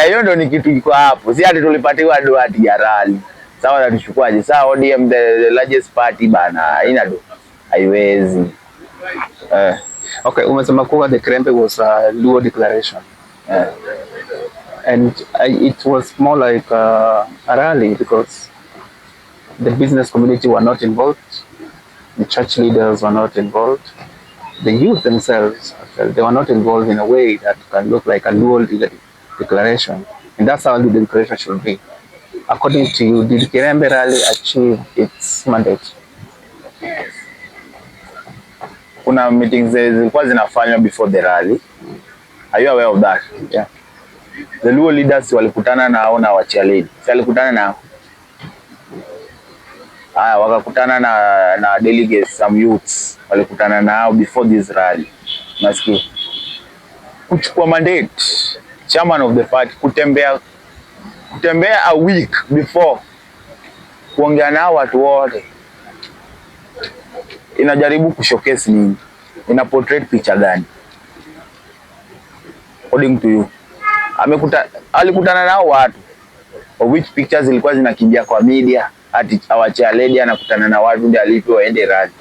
Hiyo ndio ni kitu kiko hapo. Si hata tulipatiwa doa ati ya rally. Sawa na tuchukuaje? Sawa ODM the largest party bana. Haina do. Haiwezi. Okay, umesema kuwa the Kirembe was a Luo declaration. And it was more like a rally because the business community were not involved, the church leaders were not involved, the youth themselves, they were not involved in a way that can look like a Luo declaration. And that's how the declaration should be. According to you, did Kirembe rally achieve its mandate? Kuna meetings zilikuwa zinafanywa before the rally. Are you aware of that? Yeah. The Luo leaders walikutana nao na Awachia Lady. Si walikutana nao. Wakakutana na delegates, some youths. Walikutana nao before this rally. Nasikia. Kuchukua mandate, chairman of the party, kutembea a week before. Kuongea nao watu wote. Inajaribu kushowcase nini? Ina portrait picha gani? According to you. Alikutana nao watu. Of which pictures zilikuwa zinakimbia kwa media. Ati Awachia Lady anakutana na watu ndio alipo waende rally.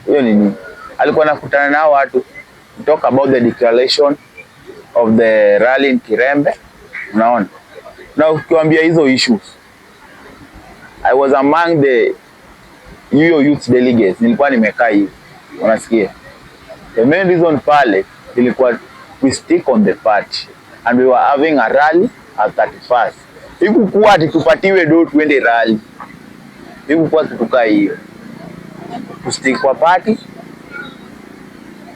Hiyo nini? Alikuwa anakutana nao watu talk about the declaration of the rally in Kirembe. Unaona? Na ukiwaambia hizo issues. I was among the youth delegates. Nilikuwa nimekaa hivi. Unasikia? The main reason pale ilikuwa we stick on the party and we were having a rally at 31st. Ikukuwa ati tupatiwe do tuende rally. Ikukuwa tutukaa hiyo. To stick kwa party,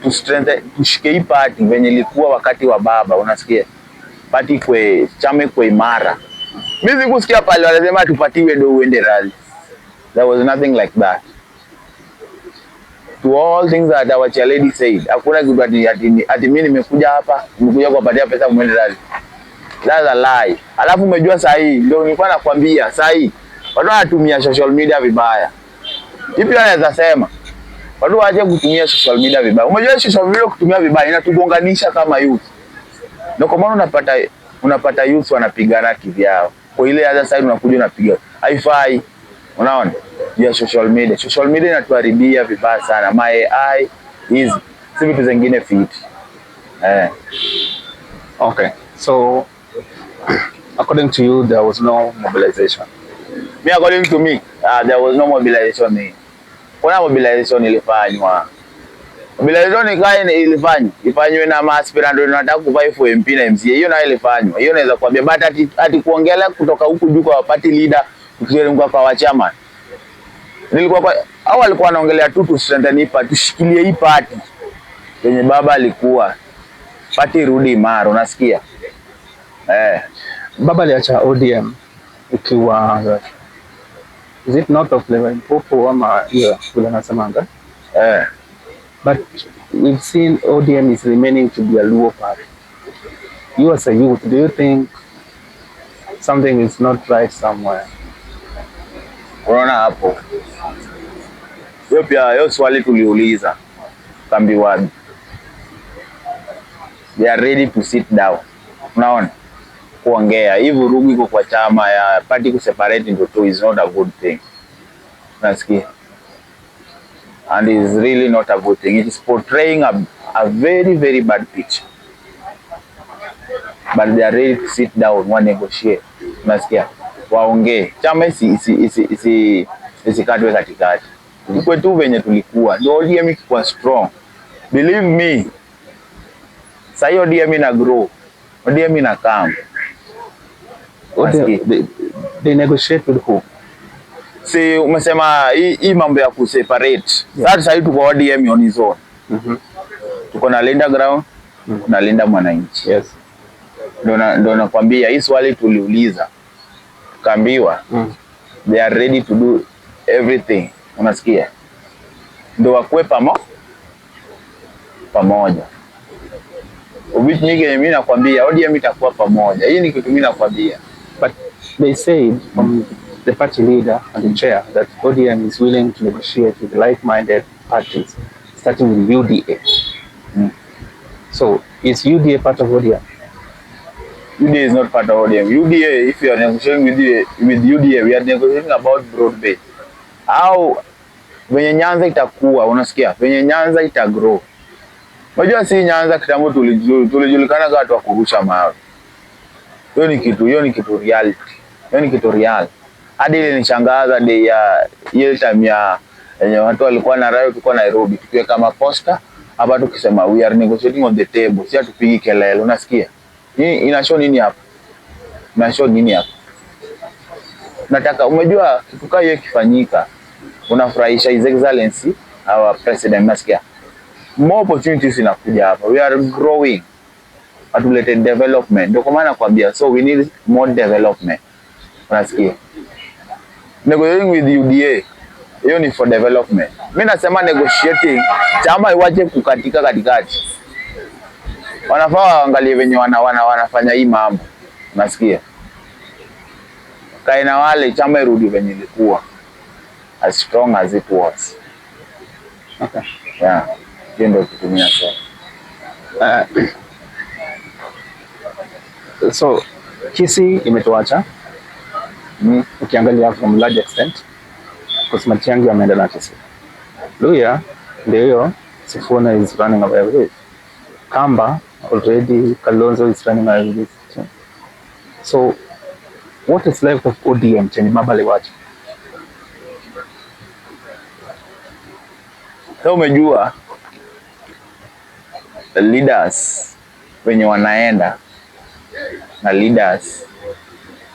to strengthen, tushike hii party venye ilikuwa wakati wa baba, unasikia? Party chama kwa imara. Mimi sikusikia pale wanasema tupatiwe do uende rally. There was nothing like that. To all things that Awachia Lady said, hakuna kitu ati mimi nimekuja hapa, nimekuja kuwapatia pesa mwende rally. That's a lie. Alafu umejua saa hii, ndio nilikuwa nakwambia saa hii, watu wanatumia social media vibaya. Ipi anaweza sema? Watu waache kutumia social media vibaya. Umejua social media kutumia vibaya inatugonganisha kama youth. Ndio kwa maana unapata youth wanapigana kivyao. Kwa ile other side unakuja unapiga. Haifai. Unaona? Ya social media. Social media inatuharibia vibaya sana. My AI is si vitu zingine fit. Okay. So according to you there was no mobilization. Me according to me, there was no mobilization. Kuna mobilization ilifanywa. Mobilization ilifanywa na maaspirant ndio wanataka kuvai for MP na MCA. Hiyo nayo ilifanywa. Hiyo naweza kuambia but ati kuongelea kutoka huku juu kwa party leader kuteremka kwa chairman. Nilikuwa kwa au alikuwa anaongelea tu strengthen hii party, tushikilie hii party. Yenye baba alikuwa party rudi imara, unasikia? Baba aliacha ODM ikiwa is it not of Limpopo ama hiyo kule nasemanga? But we've seen ODM is remaining to be a Luo party. You as a youth, do you think something is not right somewhere? Unaona hapo. Hiyo swali tuliuliza kambi wapi. They are ready to sit down. Unaona? Kuongea. Hii vurugu iko kwa chama ya party ku separate into two is not a good thing. Nasikia. and is really not a good thing. It is portraying a very, very bad picture. But they are ready to sit down, one negotiate. Unasikia? Waongee. Chama isikatwe katikati. Tukwe tu venye tulikuwa. Ndio ODM ikuwa strong. Believe me. Sasa ODM ina grow. ODM ina come. They negotiate with who? Si umesema hii mambo ya kuseparate. Sasa hivi tuko ODM on his own. Tuko na Linda Ground, na Linda Mwananchi. Yes. Ndio nakwambia hii swali tuliuliza. Tukaambiwa they are ready to do everything. Unasikia? Ndio wakwe pamoja. Which nyingi mimi nakwambia ODM itakuwa pamoja. Hii ni kitu mimi nakwambia. But they say from the party leader and the chair that ODM is willing to negotiate with like-minded parties, starting with UDA. So is UDA part of ODM? UDA is not part of ODM. UDA, if you are negotiating with UDA, we are negotiating about broad base. Au venye Nyanza itakuwa, unasikia? Venye Nyanza itagrow. Unajua si Nyanza kitambo tulijulikana kama watu wa kurusha mawe. Hiyo ni kitu reality. Hiyo ni kitu real. Hadi ile nishangaza day ya ile time ya watu walikuwa na raio, tulikuwa Nairobi, tukiwa kama poster hapa tukisema we are negotiating on the table. Si atupigi kelele, unasikia? Hii ina show nini hapa? Ina show nini hapa? Nataka umejua kitu kama hiyo kifanyika, unafurahisha His Excellency our president, unasikia? More opportunities inakuja hapa. We are growing. Atulete development. Ndio kwa maana nakwambia, so we need more development. Unasikia? Negotiating with UDA, hiyo ni for development. Mimi nasema negotiating, chama iwache kukatika katikati. Wanafaa waangalie venye wanafanya hii mambo. Unasikia? Kaina wale chama irudi venye ilikuwa. As strong as it was. Okay. Yeah. Hiyo ndio kitu mimi nasema. So Kisii imetuacha. Ukiangalia from large extent, because Matiang'i ameenda na Kisii. Luhya ndio hiyo, Sifuna is running away with it. Kamba already, Kalonzo is running away with it. So what is left of ODM chenye baba aliwacha? So umejua the leaders wenye wanaenda na leaders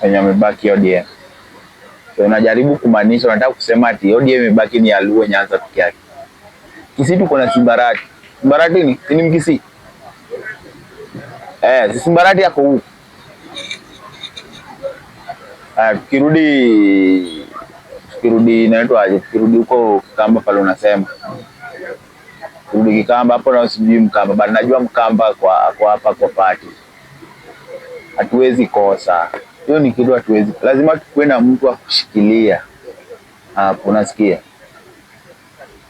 wenye wamebaki ODM. So unajaribu kumaanisha, unataka kusema ati ODM imebaki ni Aluo Nyanza peke yake. Kisii tuko na Simbarati. Simbarati ni Mkisii. Simbarati yako huko. Tukirudi inaitwa aje? Tukirudi huko Kamba pale unasema. Tukirudi Kikamba hapo na sijui Mkamba, bali najua Mkamba kwa hapa kwa party. Hatuwezi kosa. Hiyo ni kitu hatuwezi. Lazima tukue na mtu wa kushikilia. Hapo unasikia?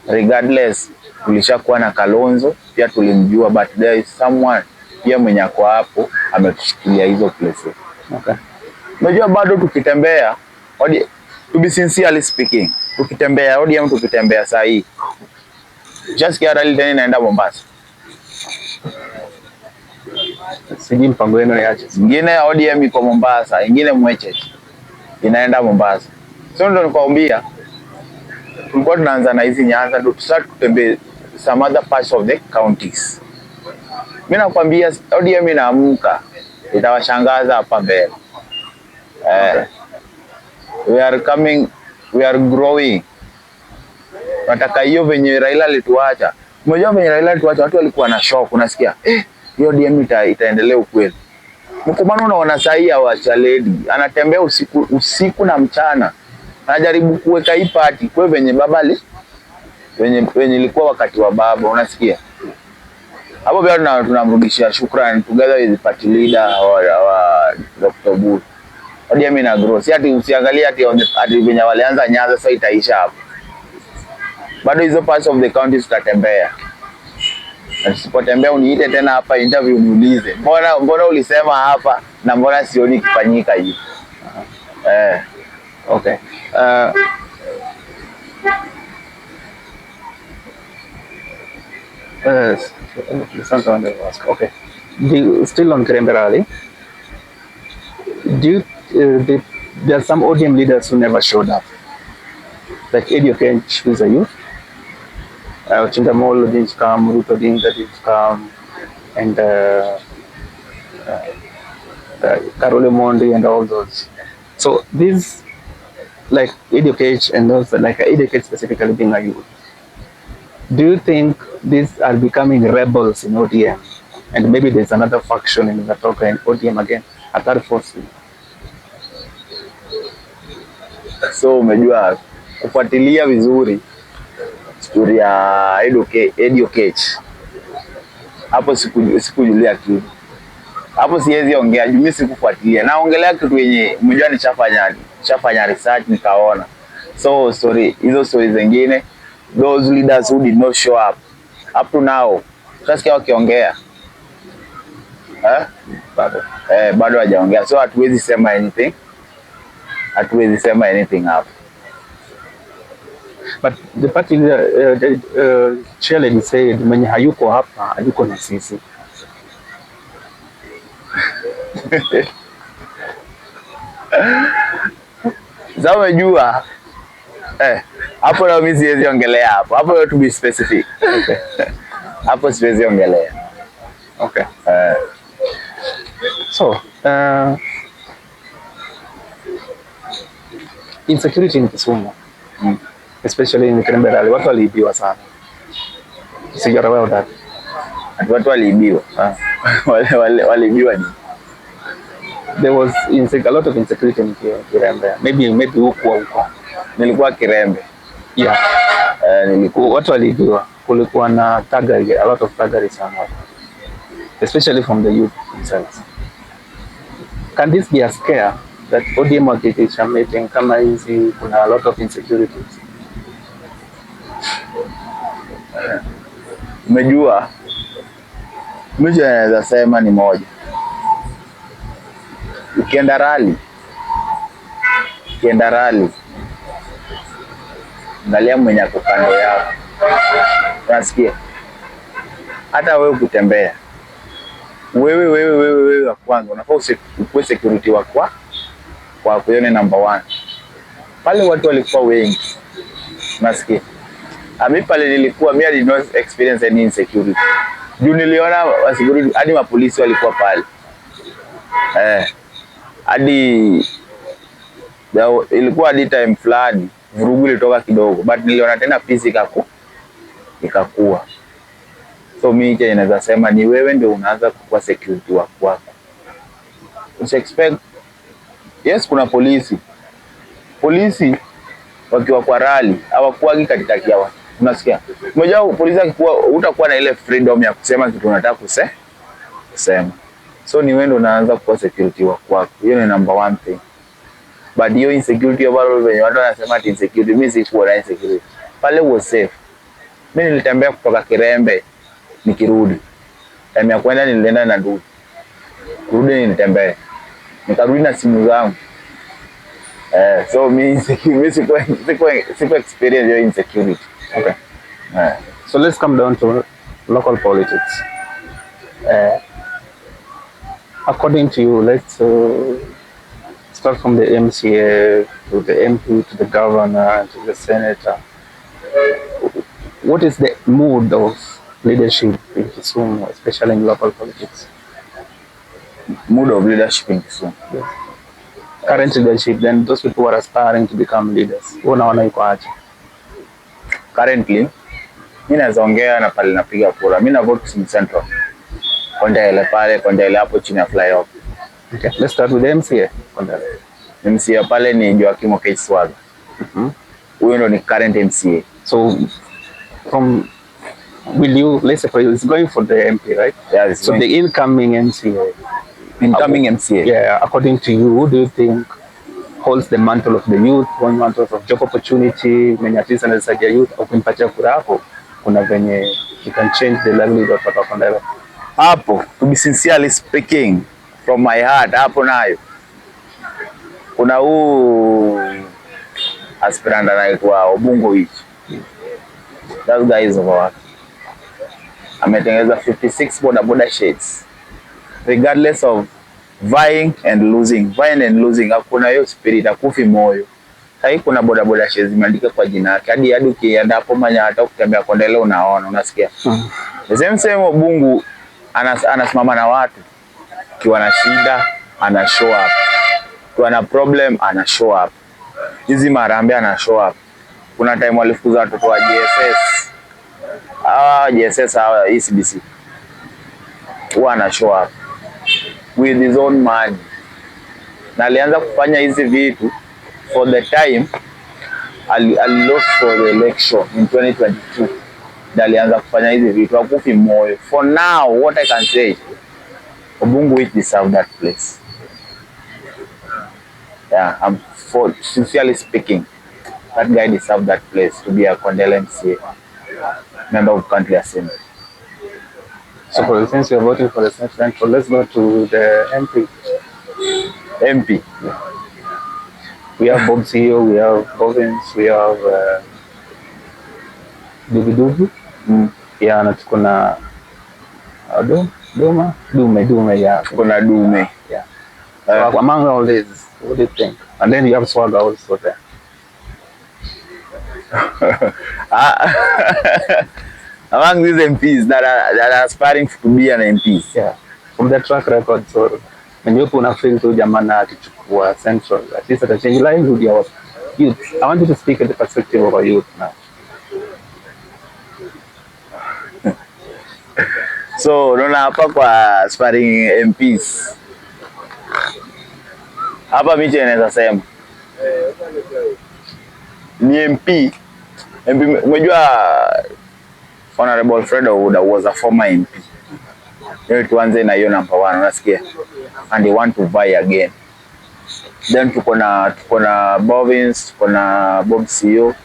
Regardless tulishakuwa na Kalonzo, pia tulimjua, but there is someone pia mwenye ako hapo ametushikilia hizo places. Okay. Unajua bado tukitembea, to be sincerely speaking, tukitembea ODM, tukitembea saa hii just kia rally tena inaenda Mombasa. Sijui mpango wenu ni aje. Nyingine ODM iko Mombasa, nyingine Mweche inaenda Mombasa. So ndio nikwambia tulikuwa tunaanza na hizi Nyanza, ndio start kutembea some other parts of the counties. Mimi nakwambia ODM inaamka, itawashangaza hapa mbele. We are coming, we are growing. Nataka hiyo venye Raila alituacha. Unajua venye Raila alituacha watu walikuwa na shock, unasikia? Hiyo ODM itaendelea ukweli. Mkomano unaona saa hii awacha lady, anatembea usiku na mchana. Anajaribu kuweka hii party kwa venye baba venye ilikuwa wakati wa baba, unasikia? Hapo pia tunamrudishia shukrani together with party leader wa Dr. Buru. ODM ina grow. Si ati usiangalie ati venye walianza Nyanza sasa itaisha hapo. Bado hizo parts of the county tutatembea. Na tusipotembea uniite tena hapa interview niulize. Mbona ulisema hapa na mbona sioni kifanyika hivi? Okay. Yes. Okay. Still on Kirembe rally, do you, there are some ODM leaders who never showed up, like Eddie Oketch, who's a youth, Chintamolo didn't come, Ruto Odinga didn't come, and Karole Mondi and all those. So these, like Eddie Oketch and those, like Eddie Oketch specifically being a youth, do you think these are becoming rebels in ODM? And maybe there's another faction in Gatoka and ODM again, a third force. So umejua kufuatilia vizuri story ya Eddie Oketch. Hapo sikujulia kitu. Hapo siwezi ongea juu mimi sikufuatilia. Naongelea kitu yenye umejua nishafanya research nikaona. So hizo stories zingine, those leaders who did not show up to now, tunasikia wakiongea. Bado hajaongea. So hatuwezi sema anything. Hapo. But the party chairman said mwenye hayuko hapa hayuko na sisi. Sasa umejua hapo na mimi siwezi ongelea hapo. Hapo to be specific. Okay. Hapo siwezi ongelea. Okay. So, insecurity in Kisumu, especially in Kirembe rally, watu waliibiwa sana. So you're aware of that? Watu waliibiwa. Waliibiwa ni. There was a lot of insecurity in Kirembe. Maybe huko. Nilikuwa Kirembe. Yeah. Watu waliibiwa. Kulikuwa na thuggery, a lot of thuggery sana. Especially from the youth themselves. Can this be a scare that ODM wakitisha meeting kama hizi kuna a lot of insecurities? Umejua mimi naweza sema ni moja. Ukienda rally angalia mwenye ako kando yako. Unasikia? Hata wewe kutembea. Wewe wa kwanza unafaa ukuwe security wako kwa kuyone number 1. Pale watu walikuwa wengi. Unasikia? Mimi pale nilikuwa mimi did not experience any insecurity. Juu niliona security hadi mapolisi walikuwa pale. Hadi ilikuwa hadi time fulani vurugu ilitoka kidogo, but niliona tena peace ikakuwa. So mimi naweza sema ni wewe ndio unaanza kuwa security wako. Usiexpect. Yes, kuna polisi wakiwa kwa rally hawakuagi katikati ya watu. Unasikia? Unajua polisi akikuwa utakuwa na ile freedom ya kusema kitu unataka kusema. So ni wewe ndio unaanza kuwa security wako. Hiyo ni number 1 thing. But hiyo insecurity overall venye watu wanasema ati insecurity, mimi sikuwa na insecurity. Pale was safe. Mimi nilitembea kutoka Kirembe nikirudi. Time ya kwenda nilienda na ndugu. Kurudi nilitembea. Nikarudi na simu zangu. So mimi sikuwa experience your insecurity. Okay. So let's come down to local politics. According to you, let's start from the MCA to the MP to the governor to the senator. What is the mood of leadership in Kisumu, especially in local politics? Mood of leadership in Kisumu? Yes. Current leadership, then those people who are aspiring to become leaders. Unaona iko aje? Currently, mimi naongea na pale napiga kura. Mimi na vote Kisumu Central. Kondele hapo chini ya flyover. Okay, let's start with the MCA. Kondele. MCA pale ni Joakim Oketch Swaga. Huyo ndo ni current MCA. So let's say it's going for the MP, right? Yeah, so the incoming MCA. MCA. Yeah, according to you, who do you think holds the mantle of the youth, one mantle of job opportunity, mwenye at least anasaidia youth au kumpatia kura hapo, kuna venye you can change the livelihood of watu wa Kondele? Hapo, to be sincerely speaking from my heart, hapo nayo kuna huu aspirant anaitwa Obungo hichi. That guy is over. ametengeneza 56 boda sheds regardless of vying and losing. Hakuna hiyo spirit, akufi moyo. Sasa kuna boda sheds zimeandika kwa jina yake, hadi ukienda hapo Manyata ukitembea Kondele unaona, unasikia. The same Bungu anasimama na watu, kiwa na shida ana show up, kiwa na problem ana show up. Hizi Marambe ana show up. Kuna time walifukuza watoto wa JSS. JSS ECBC. Wana show up with his own money. Na alianza kufanya hizi vitu for the time ali lost for the election in 2022. Alianza kufanya hizi vitu, akufi moyo. For now, what I can say, Obungu which deserve that place. Yeah, sincerely speaking, that guy deserved that place to be a Kondele MCA, member of country assembly. So since you're voting for the Central, let's go to the MP. MP. Yeah. We have Bob CEO, we have Bovins, we have Dubi. Yeah, na tuko na Dume, yeah. Tuko na Dume. Yeah. So among all these, what do you think? And then you have Swagger also there. Among these MPs that are aspiring to be an MPs. Yeah. From the track record, so when you put a feel to Jamana akichukua Central, at least at a change line with your youth. I want you to speak at the perspective of our youth now. So unaona hapa kwa aspiring MPs, hapa mimi naweza sema ni MP. Unajua Honorable Fred Ouda was a former MP. Leo tuanze na hiyo number 1, unasikia? And they want to vie again. Then tuko na Bovins, tuko na Bob CEO,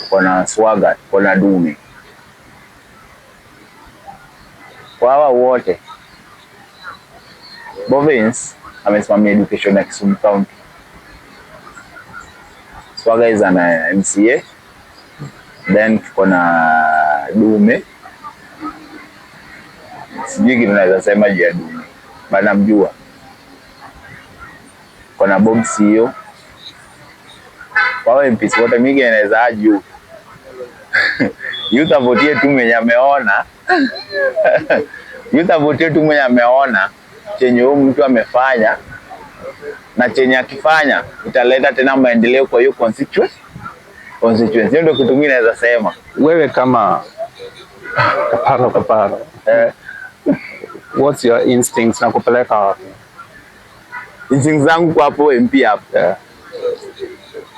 tuko na Swagger, tuko na Dume. Kwa hawa wote, Bovins amesimamia education ya Kisumu County. Swagger is an MCA. Then tuko na Dume. Sijui kitu naweza sema juu ya Dume, bana mjua. Tuko na Bob CEO. Kwa MPs wote mimi naweza ajuu. Youth vote tu mwenye ameona. Youth vote tu mwenye ameona chenye huyu mtu amefanya na chenye akifanya italeta tena maendeleo kwa hiyo constituency. Ndio kitu mimi naweza sema. Wewe kama kaparo what's your instincts na kupeleka wapi? Instincts zangu kwa hapo MP hapo. Yeah.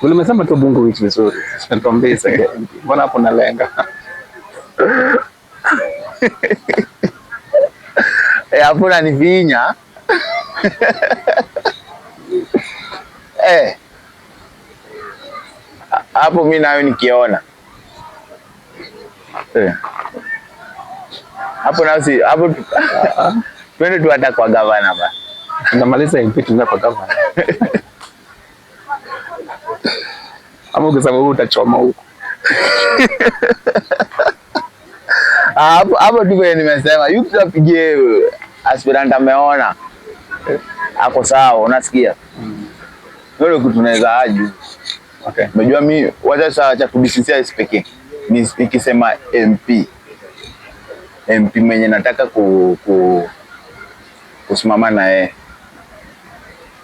Umesema tu Bungu which vizuri. Tuambie sasa mbona hapo nalenga? Hapo nanivinya. Hapo mimi nayo nikiona. Hapo nasi hapo twende tu hata kwa gavana bana. Tunamaliza MP tunaenda kwa gavana. Ama ukisema wewe utachoma huko. Hapo tu vile nimesema, yupi tupigie aspirant ameona ako sawa, unasikia? Ndio kitu tunaweza aju. Okay. Unajua mimi wacha saa cha kubisisia speaking. Nikisema MP mwenye nataka kusimama na yeye.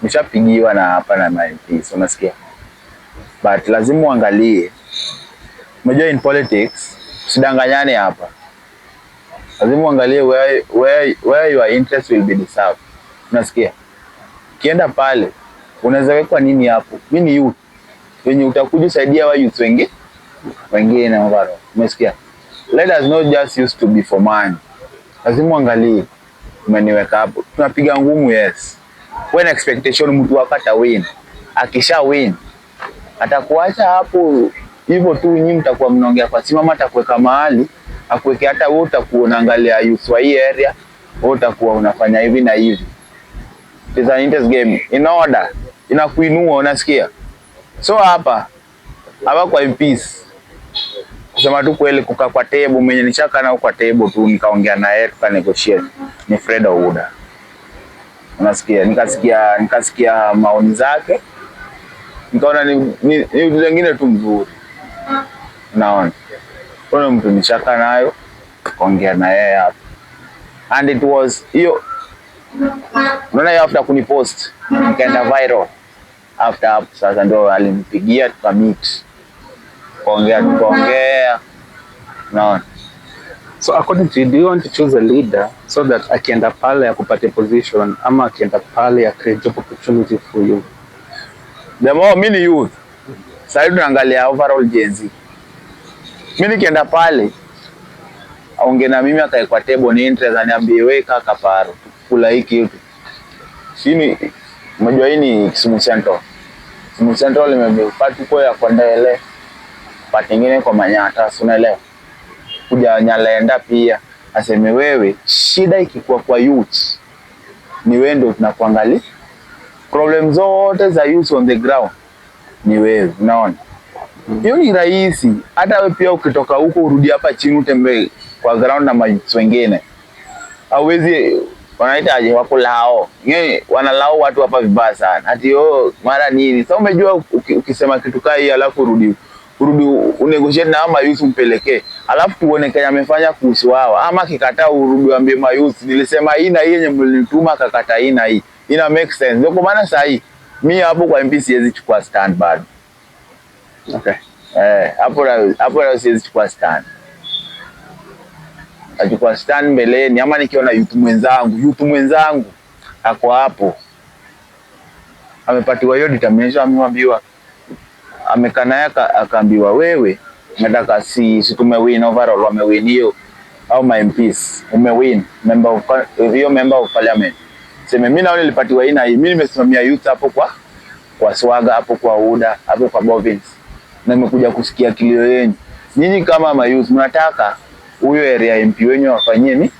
Nishapigiwa na hapa na MPs, unasikia? But lazima uangalie. Unajua in politics usidanganyane hapa. Lazima uangalie where your interest will be served. Unasikia? Kienda pale unaweza wekwa nini hapo? Mimi ni youth. Wenye utakuja saidia wa youth wengine ngaro. Umesikia? Let us not just used to be for money. Lazima uangalie umeniweka hapo. Tunapiga ngumu, yes. When expectation mtu akata win. Akisha win atakuacha hapo hivyo tu, nyinyi mtakuwa mnaongea kwa simama, atakuweka mahali akuweke, hata wewe utakuwa unaangalia youth wa hii area, wewe utakuwa unafanya hivi na hivi. It's an interest game in order inakuinua, unasikia? So hapa kwa MPs kusema tu kweli kukaa kwa table mwenye nishaka nao kwa table tu nikaongea na yeye tuka negotiate ni Fred Ouda. Unasikia nikasikia maoni zake. Nikaona ni vitu vingine tu mzuri. Naona. Kuna mtu nishaka nayo kuongea na yeye hapo. And it was hiyo unaona after kunipost nikaenda viral. After hapo sasa ndo alinipigia tukamit. Kuongea. No. So according to you, do you want to choose a leader so that akienda pale akupate position ama akienda pale create job opportunity for you? The more mini youth. Sasa tunaangalia overall Gen Z. Mimi nikienda pale aongee na mimi akae kwa table ni interest aniambie wewe kaka Faro kula hiki kitu. Sini unajua hii ni Kisumu Central. Kisumu Central limepata kwa ya kwenda ile pati nyingine kwa Manyata, unaelewa? Kuja Nyalenda pia aseme wewe shida ikikuwa kwa youth ni wewe ndio tunakuangalia. Problem zote za youth on the ground ni wewe, unaona? Hiyo ni rahisi. Hata wewe pia ukitoka huko urudi hapa chini utembee kwa ground na mayouth wengine. Hauwezi wanaitaje wako lao. Yeye wanalao watu hapa vibaya sana. Ati mara nini? Sasa umejua ukisema kitu kai alafu urudi unegotiate na ama youth umpelekee. Alafu tuone kanya amefanya kuhusu hawa. Ama kikataa urudi ambie ma youth nilisema hii na hii yenye mlinituma akakataa hii na hii. Ina make sense. Ndio kwa maana sasa hii mimi hapo kwa MP siwezi chukua stand bado. Okay. Hapo siwezi chukua stand. Achukua stand mbeleni ama nikiona youth mwenzangu ako hapo. Amepatiwa hiyo determination amemwambiwa amekana yaka akaambiwa wewe nataka si tumewin overall wamewin hiyo au my MPs umewin member of parliament. Sema mimi naona nilipatiwa hii na hii. Mimi nimesimamia youth hapo kwa Swaga hapo kwa Uda hapo kwa Bovins. Na nimekuja kusikia kilio yenu. Nyinyi kama ma youth mnataka huyo area MP wenyu wafanyie ni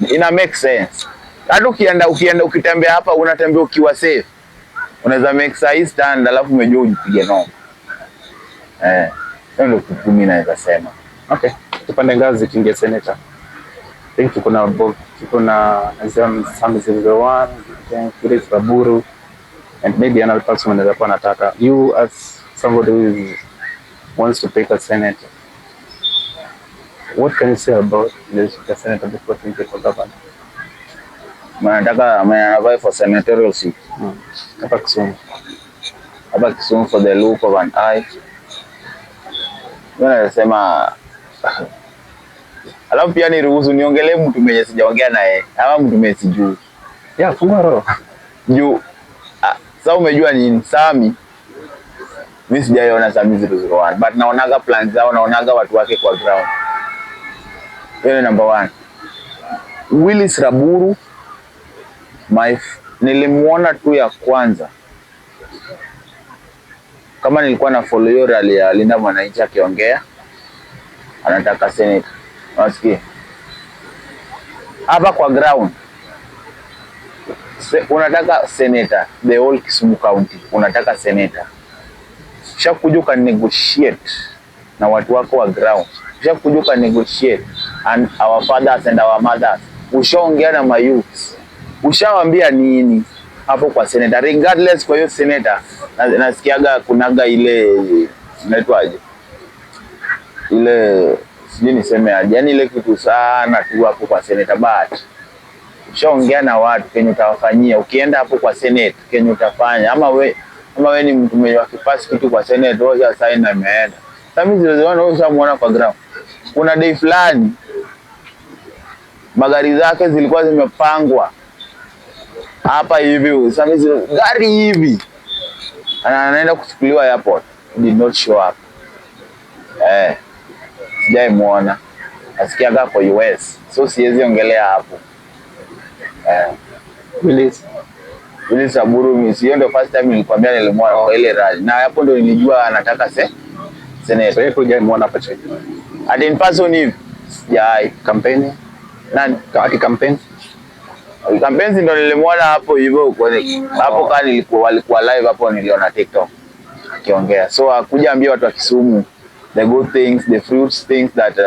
ina make sense. Hata ukienda ukitembea hapa unatembea ukiwa safe. Unaweza make size stand alafu umejua ujipige noma. Ndio mimi naweza sema. Okay. Tupande ngazi tuingie senator. I think tuko na Sami Zilzewan, Phyllis Raburu, and maybe another person anaweza kuwa anataka. You as somebody who wants to take a senator, what can you say about the senator before you take for governor? Anataka for senatorial seat. Hapa Kisumu for the look of an eye. Nasema alafu pia niruhusu niongelee mtu mwenye sijaongea naye ama mtu mwenye sijui. Funga roho. Juu sasa umejua nini? Sami mimi sijaiona Sami 001 but naonaga plans zao, naonaga watu wake kwa ground. Hiyo number 1. Willis Raburu nilimuona tu ya kwanza. Kama nilikuwa na follow hiyo rally ya Linda Mwananchi akiongea anataka senate. Unasikia? Hapa kwa ground. Unataka senator the whole Kisumu County. Unataka senator. Ushakuja negotiate na watu wako wa ground. Ushakuja negotiate and our fathers and our mothers. Ushaongea na my youths. Ushawaambia nini hapo kwa senator? Regardless kwa hiyo senator nasikiaga kunaga ile inaitwaje? Ile sijui niseme aje. Yaani ile kitu sana tu hapo kwa senator but ushaongea na watu kenye utawafanyia. Ukienda hapo kwa senate kenye utafanya ama wewe ni mtu mwenye wakipasi kitu kwa senate roja sign na imeenda. Sami 001 wewe ushamuona kwa ground. Kuna day fulani magari zake zilikuwa zimepangwa hapa hivi, Sami gari hivi anaenda kuchukuliwa airport, did not show up. Sijaimuona. Asikiaga kwa US, so siwezi ongelea hapo. Willis Raburu mimi sio ndio first time nilikwambia nilimuona kwa ile rally. Na hapo ndio nilijua anataka senator. So yeye hujaimuona hapa chini. At in person hivi. Sijai Campaign. Nani? Kati campaign. Campaign ndio nilimuona hapo hivyo hapo walikuwa live hapo niliona TikTok akiongea. So akuja ambia watu wa Kisumu the good things, the fruits things that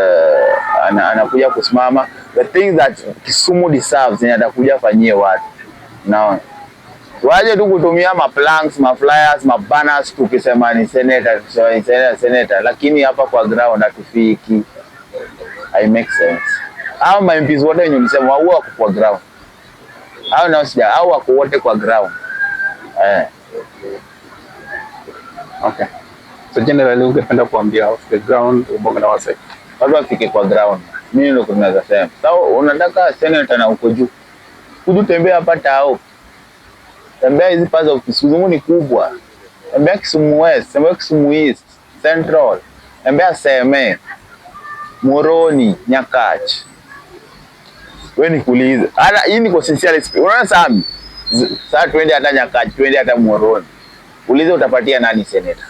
anakuja kusimama, the things that Kisumu deserves ni atakuja fanyie watu. Naona waje tu kutumia planks, flyers, banners tukisema ni senator, senator, lakini hapa kwa ground hatufiki. I make sense. Hao MPs wote wenye msemo wao wako kwa ground. Hao nao sija, hao wako wote kwa ground. Okay. So generally ungependa kuambia off the ground ubonga na wase watu wafike kwa ground. Mimi ndio kunaweza sema. Sasa unataka senator na uko juu. Kudu tembea hapa tao. Tembea hizi parts of Kisumu ni kubwa. Tembea Kisumu West, tembea Kisumu East, Central, tembea Seme, Moroni, Nyakach. Wewe nikuulize. Hata hii ni kwa sincerely speaking. Unaona Sami? Sasa twende hata Nyakach, twende hata Moroni. Ulize utapatia nani senator?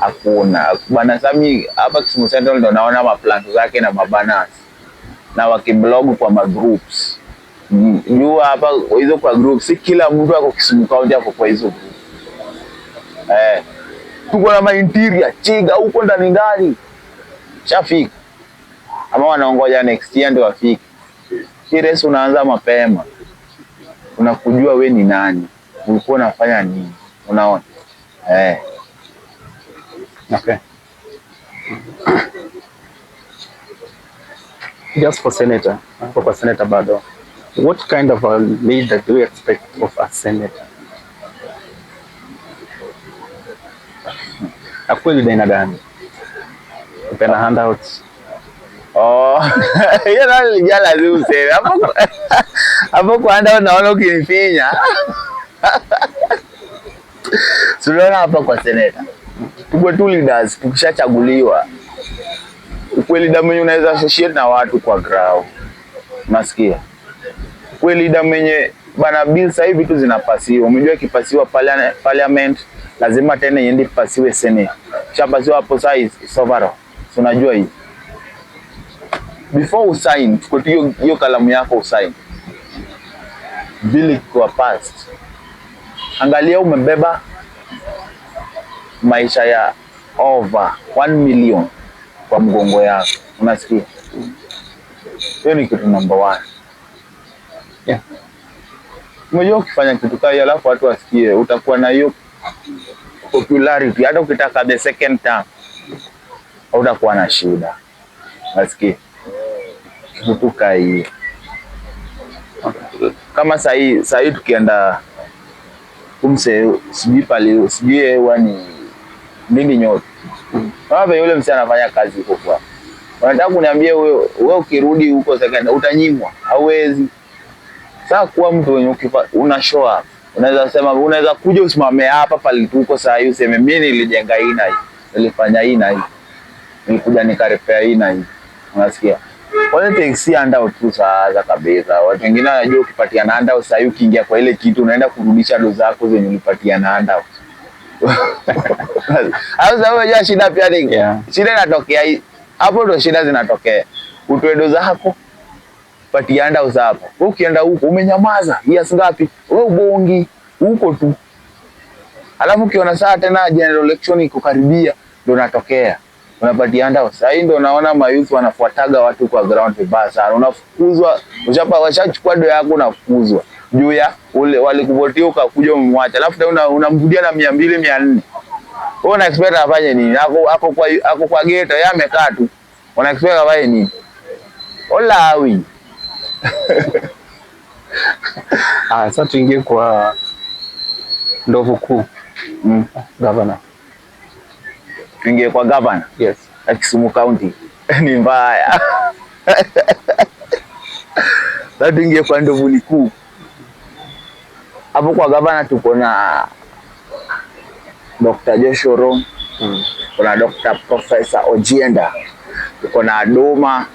Hakuna. Bwana Sami hapa Kisumu Central ndo naona maplant zake na mabanners. Na wakiblog kwa magroups. Jua hapa hizo kwa groups, si kila mtu ako Kisumu County hapo kwa hizo group. Tuko na interior chiga huko ndani. Shafika. Ama wanaongoja next year ndio wafike. Hii race unaanza mapema. Unakujua we ni nani. Ulikuwa unafanya nini. Unaona? Okay. Just for senator, for senator bado. What kind of a leader do you expect of a senator? Akuwe leader ina gani? Upenda handouts? Hiyo ndio lijala lazima useme. Hapo kwa handout naona ukinifinya. Tunaona hapa kwa senator. Tuko tu leaders tukishachaguliwa. Ukweli leader mwenye unaweza associate na watu kwa ground. Unasikia? Ukweli leader mwenye bana bill sasa hivi tu zinapasiwa. Umejua ikipasiwa parliament lazima tena iende pasiwe senate. Chapasiwa hapo sasa sovereign. Unajua hii. Before usign, tuko hiyo kalamu yako usign. Bill kwa passed. Angalia umebeba maisha ya over 1 million kwa mgongo yako. Unasikia? Hiyo ni kitu number 1. Yeah. Unajua ukifanya kitu kama hiyo alafu watu wasikie, utakuwa na hiyo popularity. Hata ukitaka the second term, utakuwa na shida. Unasikia? Kitu kama hiyo. Kama sasa tukienda kumse sijui pale sijui hewa ni nini nyote. Baba yule msana anafanya kazi huko kwa. Wanataka kuniambia wewe ukirudi huko second utanyimwa. Hauwezi. Sasa kuwa mtu wenye una show up. Unaweza sema unaweza kuja usimame hapa pale tuko saa hiyo useme mimi nilijenga hii na hii. Nilifanya hii na hii. Nilikuja nikarepair hii na hii. Unasikia? Politics si handout tu za kabisa. Watu wengine wanajua ukipatia handout sasa hiyo ukiingia kwa ile kitu unaenda kurudisha ndo zako zenye ulipatia handout. Au sababu ya shida pia ni. Yeah. Shida inatokea hii. Hapo ndo shida zinatokea. Utoe ndo zako. Patia handout hapo. Wewe ukienda huko umenyamaza. Yes ngapi? Wewe ubongi huko tu. Alafu ukiona saa tena general election iko karibia ndo natokea. Unapatia handout. Sasa hii ndio unaona mayouth wanafuataga watu kwa ground vibaya sana. Unafukuzwa, washachukua do yako unafukuzwa. Juu ya ule walikuvotia ukakuja umemwacha. Alafu unamvudia na 200 400. Wewe una expect afanye nini? Ako kwa gate yeye amekaa tu. Una expect afanye nini? Olawi. Sasa tuingie kwa ndovu kuu. Governor. Tuingie kwa governor. Yes. Kisumu County. Ni mbaya. Sasa tuingie kwa ndovu kuu. Hapo kwa governor tuko na Dr. Joshua Rom, kuna Dr. Professor Ojienda, tuko na Adoma,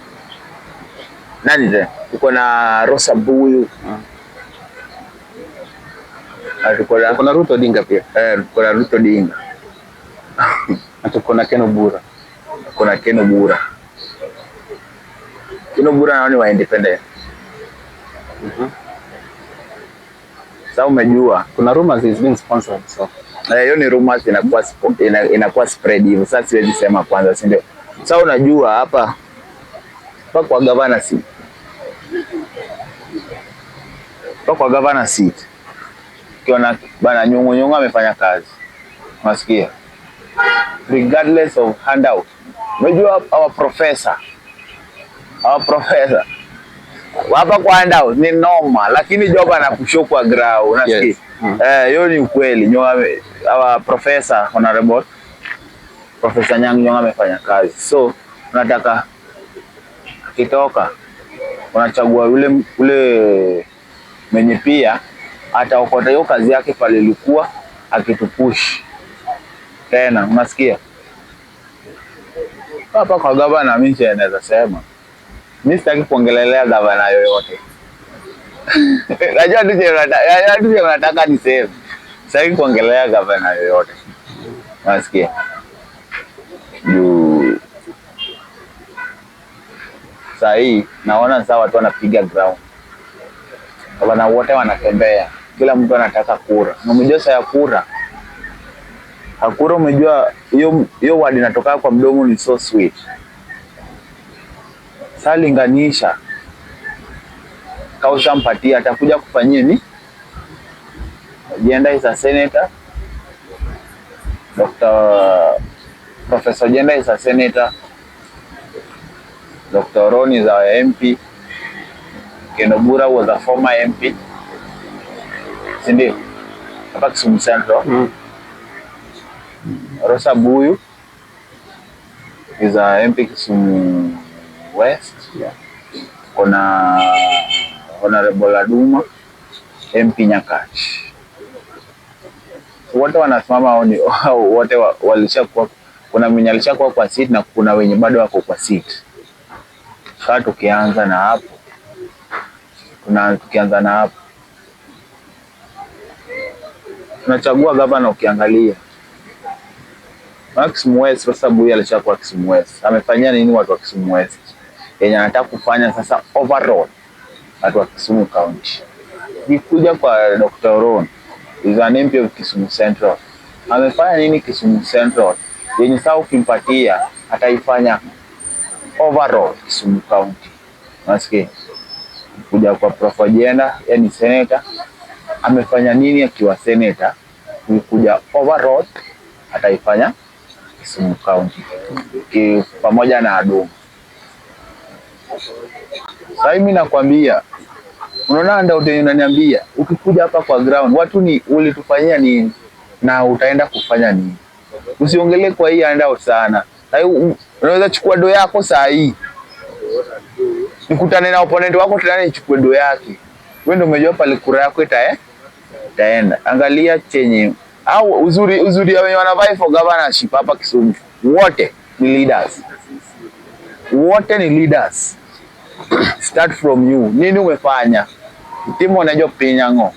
nani tena? Tuko na Rosa Buyu, tuko na Ruto Odinga pia. Tuko na Ruto Odinga. Tuko na Ken Obura. Kuna Ken Obura. Ken Obura nao ni wa independent. Sasa umejua kuna rumors is being sponsored so. Hiyo ni rumors inakuwa spread hivyo. Sasa siwezi sema kwanza, si ndio? Sasa unajua hapa kwa governor seat. Kwa governor seat. Kiona bana Nyong'o amefanya kazi. Unasikia? Regardless of handout. Unajua our professor hapa kwa handout ni normal, lakini job anakushow kwa ground, unasikia? Yes. Hiyo ni ukweli. Our professor honorable Professor Nyong'o amefanya kazi. So unataka kitoka unachagua ule mwenye pia ataokota hiyo kazi yake pale ilikuwa akitupush tena, unasikia? Hapa kwa gavana mimi naweza sema mimi sitaki kuongelelea gavana yoyote. Najua tu nataka niseme sitaki kuongelea gavana yoyote, unasikia? Sasa hii naona sasa watu wanapiga ground. Wana wote wanatembea. Kila mtu anataka kura. Na umejua sasa ya kura. Hakura umejua hiyo word inatoka kwa mdomo ni so sweet. Sasa linganisha. Kausha mpatia atakuja kufanyia ni? Jenda is a senator. Professor Jenda is a senator. Dr. Ron is our MP. Ken Obura was a former MP. Sindi? Hapa Kisumu Central. Rosa Buyu is a MP Kisumu West. Yeah. Kuna Honorable Aduma, MP Nyakach. Wote wanasimama wote walishakuwa, kuna mwenye alishakuwa kwa seat na kuna wenye bado wako kwa seat. Sasa tukianza na hapo. Tunachagua gavana ukiangalia. Kisumu West Rosa Buyu alishakuwa Kisumu West. Amefanyia nini watu wa Kisumu West? Yenye anataka kufanya sasa overall watu wa Kisumu County. Nikuja kwa Dr. Ron is an MP of Kisumu Central. Amefanya nini Kisumu Central? Yenye sasa ukimpatia ataifanya overall Kisumu County. Nasikia. Kuja kwa Prof. Jenda, yani senator, amefanya nini akiwa senator? Kuja overall ataifanya Kisumu County. Pamoja na Adoma. Sasa mimi nakwambia, unaona ndio unaniambia, ukikuja hapa kwa ground, watu ni ulitufanyia nini na utaenda kufanya nini? Usiongelee kwa hii handout sana. Unaweza chukua do yako saa hii. Nikutane na opponent wako tena nichukue do yake. Wewe ndio umejua pale kura yako itaenda. Angalia chenye au uzuri ya wenye wanavai for governorship hapa Kisumu. Wote ni leaders. Start from you. Nini umefanya? Timu wanajua pinyango.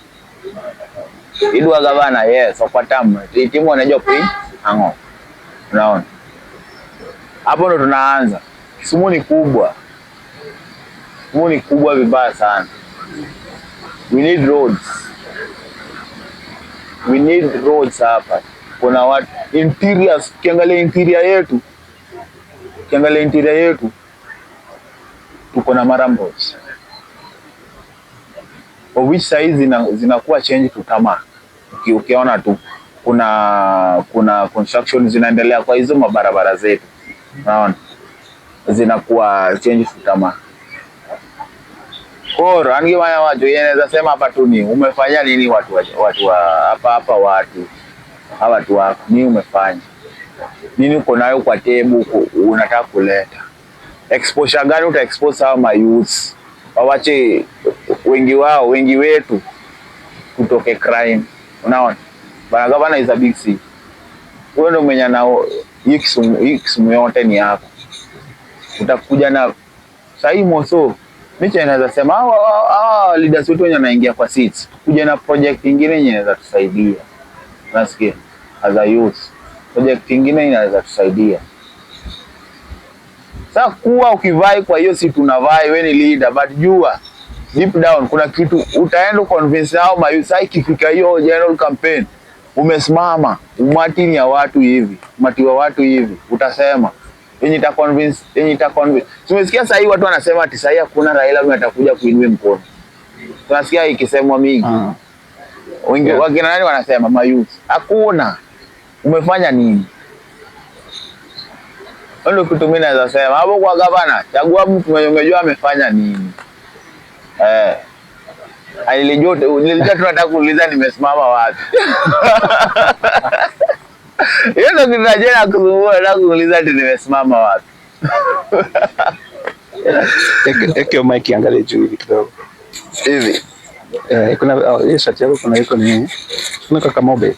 Idua gavana yes, opatamu. Timu wanajua pinyango. Unaona? Hapo ndo tunaanza. Kisumu ni kubwa. Vibaya sana. We need roads hapa. Kuna watu interiors, kiangalia interior yetu. Tuko na marambos. Of which size zinakuwa change to tarmac. Ukiona tu kuna construction zinaendelea kwa hizo mabarabara zetu. Unaona? Zinakuwa change to tarmac. Koro, angewanya watu yeneza sema hapa tu ni umefanya nini watu hapa watu wako ni umefanya nini? Uko nayo kwa tebu unataka kuleta exposure gani? Uta expose hawa youths wawache wengi wetu kutoke crime. Unaona bana, gavana is a big city. Wewe ndio mwenye nao hii Kisumu yote ni yako. Utakuja na sahi moso mimi naweza sema leaders wetu wenye wanaingia kwa seats kuja na project nyingine yenye inaweza tusaidia. Nasikia as a youth project nyingine inaweza tusaidia. Sasa kuwa ukivai kwa hiyo seat unavai, wewe ni leader, but jua deep down kuna kitu utaenda convince hao mayouth. Sasa ikifika hiyo general campaign umesimama umati ya watu hivi, umati wa watu hivi, utasema yenye ita convince. Tumesikia sasa hivi watu wanasema ati sasa hakuna Raila atakuja kuinua mkono. Tunasikia ikisemwa mingi. Wengi wakina nani wanasema mayouth. Hakuna. Umefanya nini? Ndio kitu mimi naweza sema. Hapo kwa gavana, chagua mtu mwenye umejua amefanya nini. Nilijua tunataka kuuliza nimesimama wapi. Hiyo ndio tunajana kuzuia na kuuliza nimesimama wapi. Ekyo mic angalia juu hivi kidogo. Hivi. Kuna hiyo shati yako kuna iko ni kama mobile.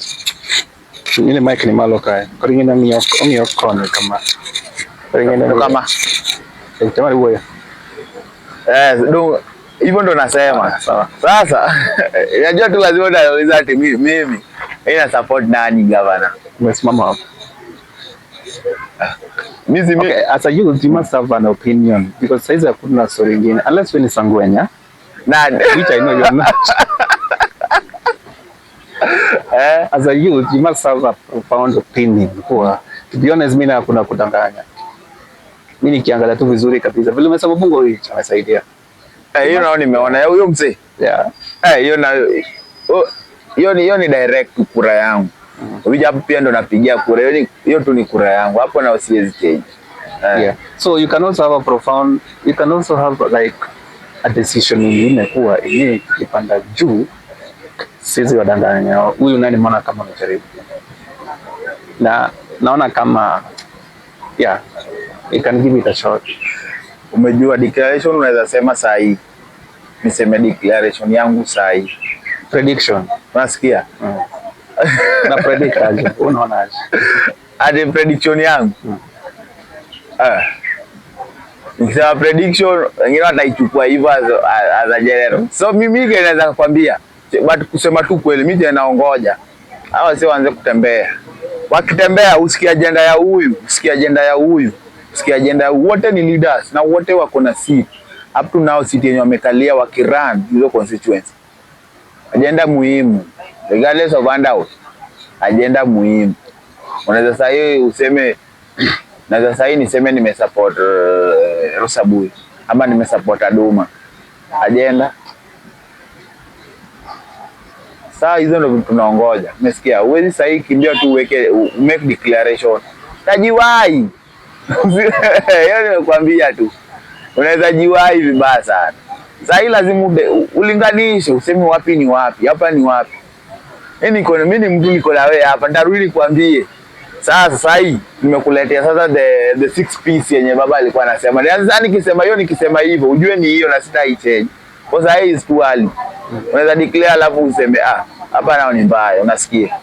Ile mic ni malo kae. Karingina ni okone kama. Karingina kama. Kama wewe. Ndio hivyo ndo nasema. Sasa unajua tu lazima utauliza ati mimi ina support nani governor? Umesimama hapo. Okay, as a youth you must have an opinion because saizi hakuna story nyingine unless when it's Sangwenya. Nani? Which I know you're not. As a youth you must have a profound opinion. Kwa to be honest mimi hakuna kudanganya. Mimi nikiangalia tu vizuri kabisa. Vile umesema Bungo hii inasaidia. Hiyo nao nimeona huyo mzee. Yeah. Hiyo na hiyo ni direct kura yangu. Wija hapo pia ndo napigia kura. Hiyo tu ni kura yangu. Hapo na siwezi change. Yeah. So you can also have a profound, you can also have like a decision nyingine kuwa yenyewe ikipanda juu sisi wadanganya huyu nani mbona kama mjaribu. Na naona kama yeah, you can give it a shot. Umejua declaration unaweza sema saa hii. Niseme declaration yangu saa hii. Prediction. Unasikia? Na predict aje? Unaona aje? Ade prediction yangu. Nikisema prediction wengine wataichukua hivyo as a general. So mimi naweza kukwambia but kusema tu kweli mimi naongoja. Hawa sio waanze kutembea. Wakitembea usikia agenda ya huyu, usikia agenda ya huyu, usikia agenda ya wote ni leaders na wote wako na seat. Up to now seat yenye wamekalia wakirun hizo constituency. Agenda muhimu. Regardless of handout. Agenda muhimu. Unaweza sasa hivi useme naweza sasa hivi niseme nimesupport Rosabui ama nimesupport Aduma. Agenda. Sasa hizo ndio tunaongoja. Umesikia? Uwezi sasa hivi kimbia tu uweke make declaration. Tajiwai. Yeye anakuambia tu. Unaweza jiwai vibaya sana. Sasa hii lazima ulinganishe useme wapi ni wapi, hapa ni wapi. Mimi ni mtu niko na wewe hapa, ndarudi kuambie. Sasa hii nimekuletea sasa the six piece yenye baba alikuwa anasema. Sasa nikisema hivyo ujue ni hiyo na sitaichange. Kwa sababu hii is too early. Unaweza declare alafu useme hapa nao ni mbaya, unasikia.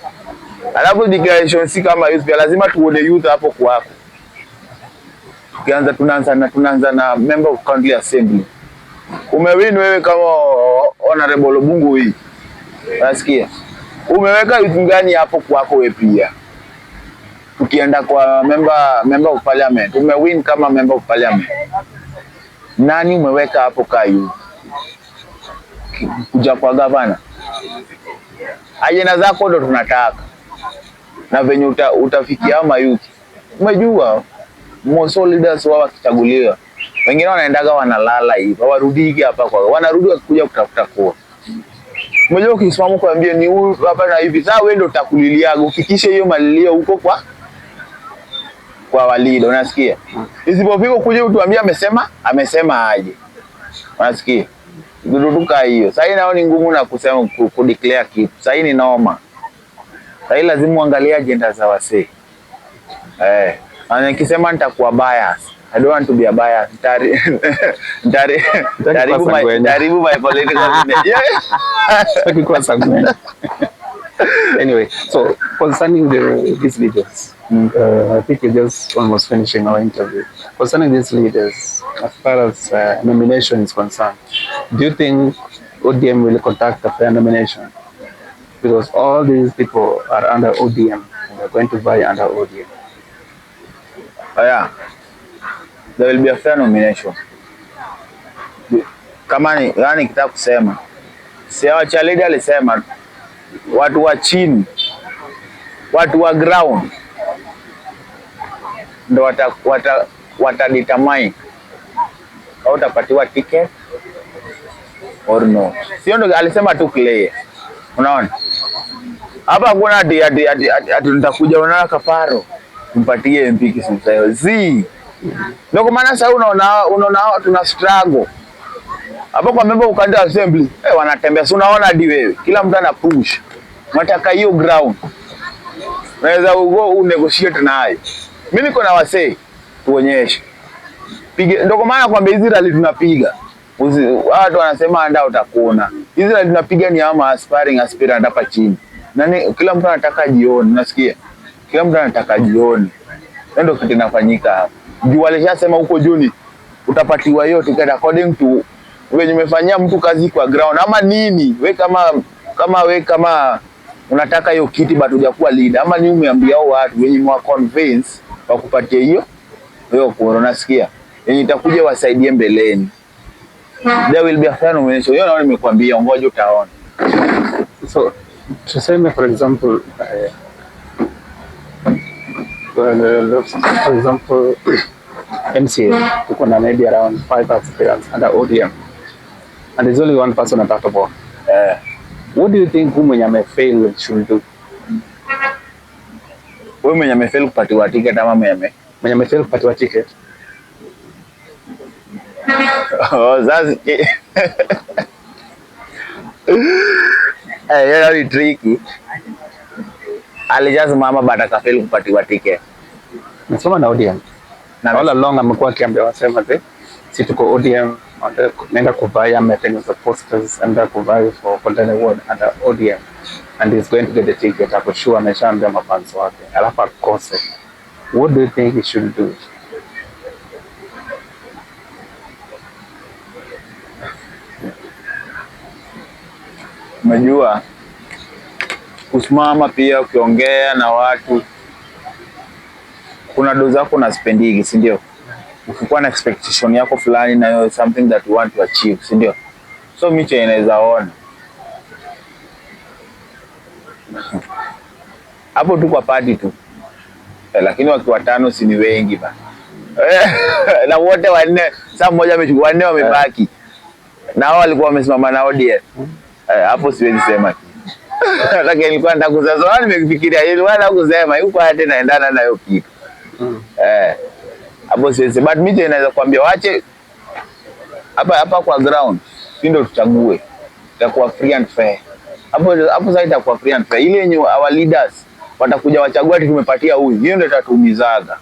Alafu declaration si kama youth pia lazima tuone youth hapo kwako. Tukianza tunaanza na member of county assembly. Umewin wewe kama honorable Bungu hii. Unasikia? Umeweka vitu gani hapo kwako wewe pia? Tukienda kwa member of parliament, umewin kama member of parliament. Nani umeweka hapo kayu? Kuja kwa gavana. Ajenda zako ndo tunataka. Na venye utafikia mayouth. Umejua most leaders wao wakichaguliwa. Wengine wanaendaga wanalala hivi, hawarudiki hapa kwa. Wanarudi wakikuja kutafuta kura. Mmoja ukisimama kuambia ni huyu hapa na hivi, sasa wewe ndio utakuliliaga ufikishe hiyo malilio huko kwa walida, unasikia? Isipofika kuja utuambia amesema aje. Unasikia? Duduka hiyo. Sasa nao ni ngumu na kusema declare kitu. Sasa ni noma. Sasa lazima uangalie agenda za wasee. Nikisema nitakuwa bias. I don't want to be a bias. Ndaribu my political Anyway, so concerning these leaders, I think we're just almost finishing our interview. Concerning these leaders, as far as nomination is concerned, do you think ODM will conduct a fair nomination? Because all these people are under ODM and they're going to vie under ODM. Yeah. There will be a fair nomination. Kama yani kitaka kusema. Si hawa cha leader alisema watu wa chini watu wa ground ndo wata determine au utapatiwa ticket or no. Sio ndo alisema tu clear. Unaona? Hapa hakuna ati nitakuja unaona Kaparo mpatie MP Kisumu. Zi. Ndio kwa maana sasa unaona tuna struggle. Hapo kwa member ukanda assembly, wanatembea. Si unaona hadi wewe. Kila mtu ana push. Nataka hiyo ground. Naweza u negotiate naye. Mimi niko na wasee tuonyeshe. Pige ndio kwa maana kwamba hizi rally tunapiga. Watu wanasema anda utakuona. Hizi rally tunapiga ni ama aspirant hapa chini. Nani kila mtu anataka jioni, unasikia? Kila mtu anataka jioni. Ndio kitu kinafanyika hapa. Juu walishasema huko Juni utapatiwa hiyo ticket according to wewe umefanyia mtu kazi kwa ground ama nini? We kama unataka hiyo kiti but hujakuwa leader ama ni umeambia watu wenye mwa convince wakupatie hiyo kura, unasikia? Yenye itakuja wasaidie mbeleni. There will be a fair nomination. Hiyo naona nimekwambia, ngoja utaona. So tuseme for example MCA tuko na maybe around 5 aspirants under ODM and there's only one person at the board. What do you think mwenye amefail should do? Wewe mwenye amefail kupatiwa ticket ama mwenye amefail kupatiwa ticket? That's very tricky. Alijaza mama baada kafail kupatiwa ticket. Nasoma na ODM. Na all along amekuwa akiambia wasema si tuko ODM, nenda kuvaya metengeneza posters and kuvaya for contender ward under ODM and he's going to get the ticket. Hapo sure ameshaambia mafans wake. Alafu akose. What do you think he should do? Unajua kusimama pia ukiongea na watu kuna doza zako na spending, si ndio? Ukikuwa na expectation yako fulani na yo something that you want to achieve, si ndio? So miche inaweza ona hapo tu kwa party tu, lakini wakiwa tano si ni wengi ba na wote wanne, saa mmoja amechukua, wanne wamebaki na hao walikuwa wamesimama na ODM. Hapo siwezi sema lakini nilikuwa nataka kuzazoa, nimefikiria ile wala kusema yuko hata naendana na hiyo kitu. Hapo siwezi, but mimi naweza kuambia waache hapa kwa ground ndio tuchague, itakuwa free and fair. Hapo sasa itakuwa free and fair. Ile yenye our leaders watakuja wachagua ati tumepatia huyu, hiyo ndio itatuumizaga.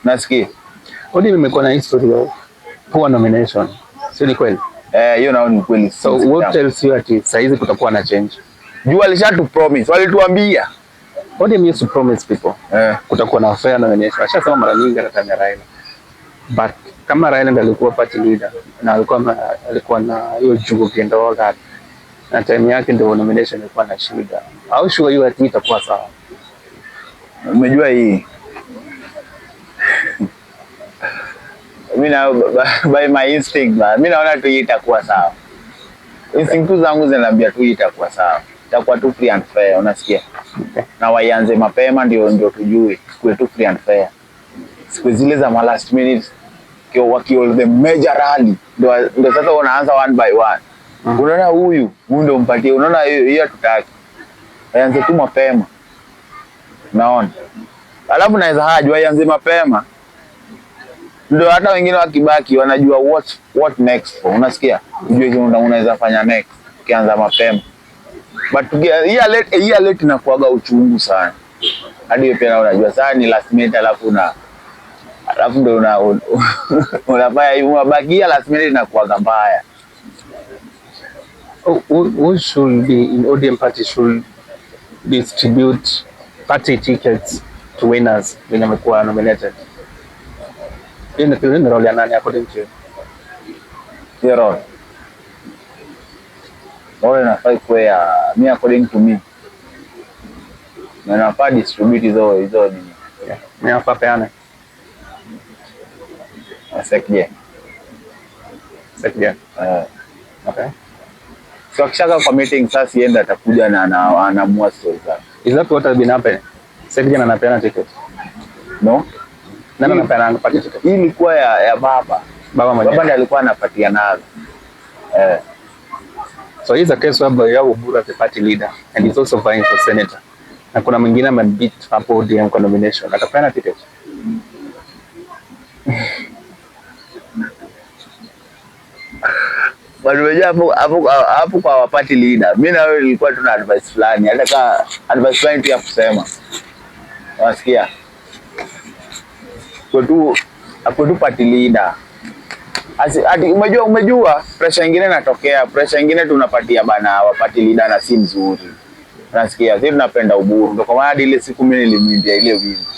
Nasikia ODM imekuwa na history of poor nomination, sio ni kweli? Hiyo naona ni kweli. So what tells you ati saizi kutakuwa na change? Juu alishatu promise, walituambia. ODM used to promise people kutakuwa na fair nomination. Ashasema mara nyingi atatanya Raila. But kama Raila ndiye alikuwa party leader na alikuwa na hiyo jugo kiendo gani, na time yake ndio nomination ilikuwa na shida. Au sure hiyo ati itakuwa sawa? Umejua hii mimi na by my instinct mimi naona tu itakuwa sawa. Instinct zangu zinaniambia tu itakuwa sawa. Itakuwa tu free and fair, unasikia? Na waianze mapema ndio tujue kwa tu free and fair. Siku zile za last minute wakio the major rally ndio sasa unaanza one by one. Unaona huyu ndio mpatie, unaona hiyo tutaki. Aanze tu mapema. Naona. Alafu naweza hajua ianze mapema. Ndio hata wengine wakibaki wanajua what next for. Unasikia? Ujue unaweza fanya next ukianza mapema. But hii late inakuaga uchungu sana. Hadi wewe pia unajua sana ni last minute alafu ndio unafanya hiyo, unabaki last minute inakuaga mbaya. Who should be in ODM party should distribute party tickets to winners when wamekuwa nominated? In the role ya nani according to you? Your role. Role inafaa kuwa ya me according to me. Na nafaa distribute hizo nini? Mimi nafaa peana. Sekje. Okay. So akishaka kwa meeting sasa sienda atakuja na anaamua story zake. Is that what has been happening? Sasa kijana anapeana ticket. No? Nani anapeana ticket? Hii ilikuwa ya baba. Baba mwenyewe. Baba ndiye alikuwa anapatia nazo. So he's a case where Yao Oburu as the party leader and he's also vying for senator. Na kuna mwingine amebeat hapo ODM kwa nomination. Atapeana ticket. Wanaweja hapo kwa party leader. Mimi na wewe nilikuwa tuna advice fulani. Hata ka advice fulani tu ya kusema. Unasikia? Kwa tu party leader. Ati umejua pressure nyingine inatokea, pressure nyingine tunapatia bana wa party leader na si mzuri. Unasikia? Sisi tunapenda Oburu. Ndio kwa maana ile siku mimi nilimwimbia ile wimbo.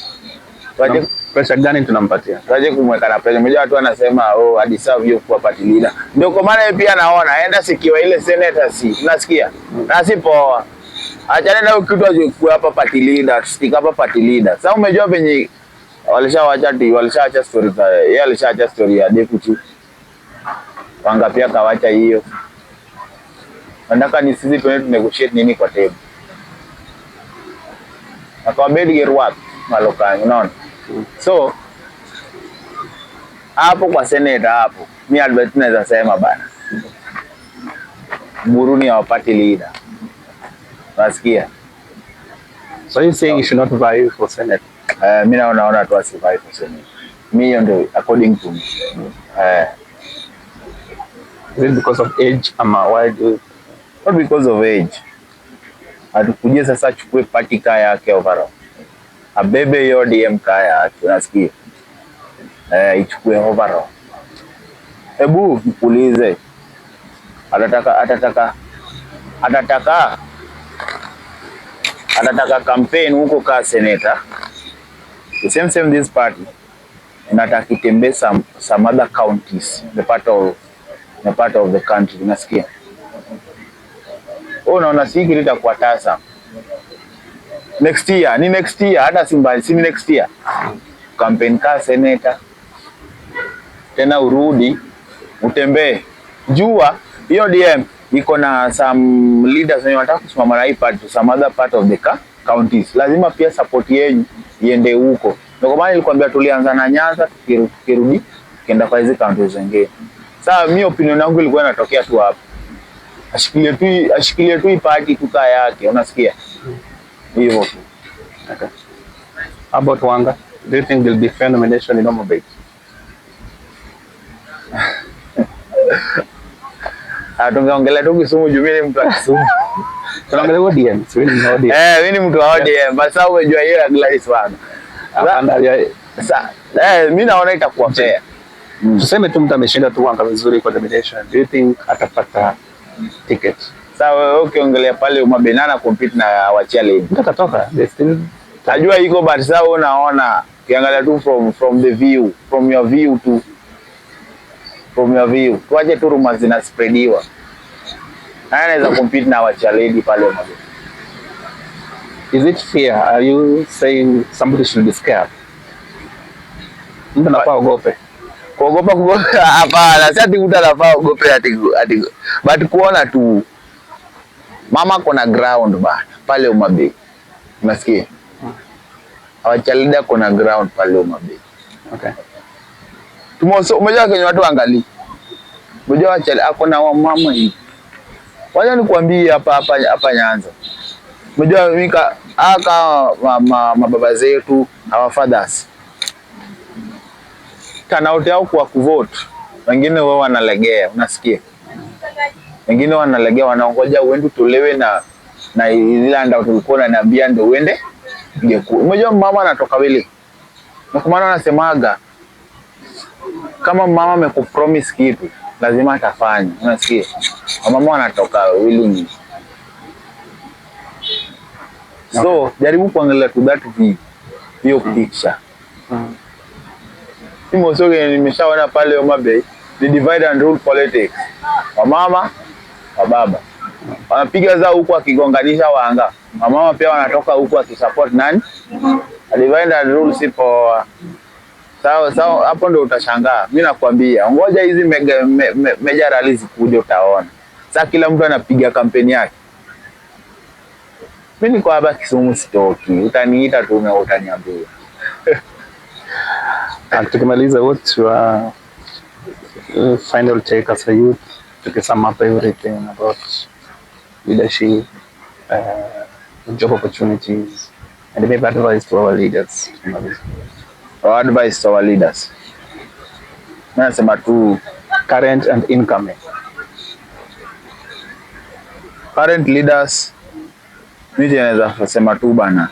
Waje pressure gani tunampatia? Waje kumweka na pressure. Unajua watu wanasema hadi serve hiyo kwa party leader. Ndio kwa maana yeye pia anaona aenda sikiwa ile senator si. Unasikia? Na si poa. Achana na kitu aje hapa party leader, stick hapa party leader. Sasa umejua venye walishaacha story za yeye alishaacha story ya deputy. Wanga pia kawacha hiyo. Nataka ni sisi tuende negotiate nini kwa table. Akawabedi get work malokani, unaona? So hapo kwa senator hapo, mimi Albert naweza sema bana. Oburu ni our party leader. Nasikia. So you saying you should not vie for senate? Mimi naona tu asivai for senate. Mimi ndio according to me. Is it because of age ama why do? Not because of age. Atukuje sasa achukue party kaya yake overall. Abebe hiyo DM kaya yake, unasikia? Ichukue overall. Hebu nikuulize. Atataka campaign huko ka senator. The same this party. Nataka kitembee some other counties, the part of the country, unasikia? Unaona siki litakuwa tasa. Next year, hata Simba, si next year. Campaign ka senator. Tena urudi, utembee. Jua, hiyo DM, iko na some leaders wenye wanataka kusimama na hii party, some other part of the counties. Lazima pia support yenu iende huko. Ndio kwa maana nilikwambia tulianza na Nyanza, tukirudi, kenda kwa hizo counties zingine. Sasa mimi opinion yangu ilikuwa inatokea tu hapo. Ashikilie tu ipati tuka yake, unasikia? Hivyo. Okay. About Wanga, do you think there will be fair nomination in Homa Bay? Tungeongelea tu Kisumu juu mimi ni mtu wa Kisumu. Tunaongelea ODM, sio ni ODM. Mimi ni mtu wa ODM, basi au umejua hiyo ya Gladys bana. Sasa mimi naona itakuwa fair. Tuseme tu mtu ameshinda tu Wanga vizuri kwa nomination. Do you think atapata ticket? Sawa, wewe ukiongelea pale umabenana compete na wachia lady. Mtatoka. Najua iko but sasa unaona ukiangalia tu from the view, from your view. Tuache tu rumors zina spreadiwa. Anaweza compete na wachia lady pale umabenana. Is it fair? Are you saying somebody should be scared? Mtu anafaa ogope. Kuogopa hapana, sasa mtu anafaa ogope ati but kuona tu mama kuna ground bana pale Homa Bay. Unasikia? Awachalida kuna ground pale Homa Bay. Okay. Tumoso umejua kwenye watu angalia. Unajua wachali akona wa mama hii. Wacha nikwambie hapa Nyanza. Unajua mika mababa zetu, our fathers. Turnout yao kwa kuvote. Wengine wao wanalegea, unasikia? Wengine wanalegea, wanaongoja uende tolewe na ile ndio tulikuwa tunaniambia ndio uende. Unajua mama anatoka wili. Na kwa maana anasemaga kama mama amekupromise kitu, lazima atafanya. Unasikia? Mama anatoka willing. So, jaribu kuangalia to that view. Hiyo picture. Mimosoge nimeshaona pale Homa Bay ni divide and rule politics. Wa mama, wa baba. Wanapiga zao huku akigonganisha Wanga. Wa mama pia wanatoka huku akisupport nani? Divide and rule sipo. Sawa hapo ndio utashangaa. Mimi nakwambia, ngoja hizi major rallies zikuje utaona. Sasa kila mtu anapiga kampeni yake. Mimi niko hapa Kisumu sitoki. Utaniita tu na utaniambia. Tukimaliza, what's your final take as a youth to sum up everything about leadership, job opportunities, and maybe advice to our leaders? Our advice to our leaders. Nasema tu current and incoming. Current leaders, mimi naweza kusema tu bana,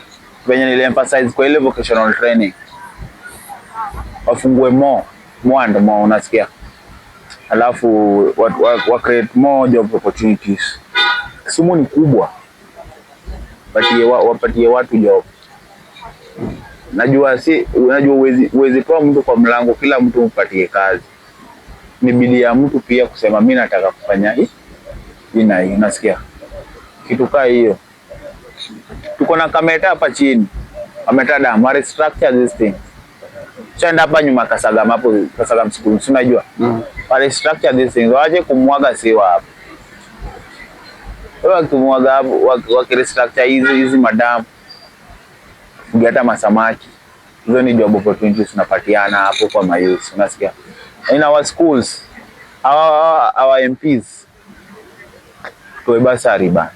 venye nile emphasize kwa ile vocational training, wafungue more and more, unasikia? Alafu wa create more job opportunities. Kisumu ni kubwa, wapatie watu job. Unajua uwezi toa mtu kwa mlango, kila mtu umpatie kazi. Ni bidii ya mtu pia kusema mimi nataka kufanya hii na hii, unasikia? Kitu kaa hiyo. Tuko na Kameta hapa chini. Kameta dam, restructure this thing. Chenda hapa nyuma Kasagam hapo, Kasagam school, unajua? Restructure this thing. Waje kumwaga siwa hapo. Wao kumwaga hapo, wakirestructure hizi madam. Kugeta masamaki. Hizo ni job opportunities tunapatiana hapo kwa mayouth, unasikia? In our schools, our MPs, tuwe basari bana.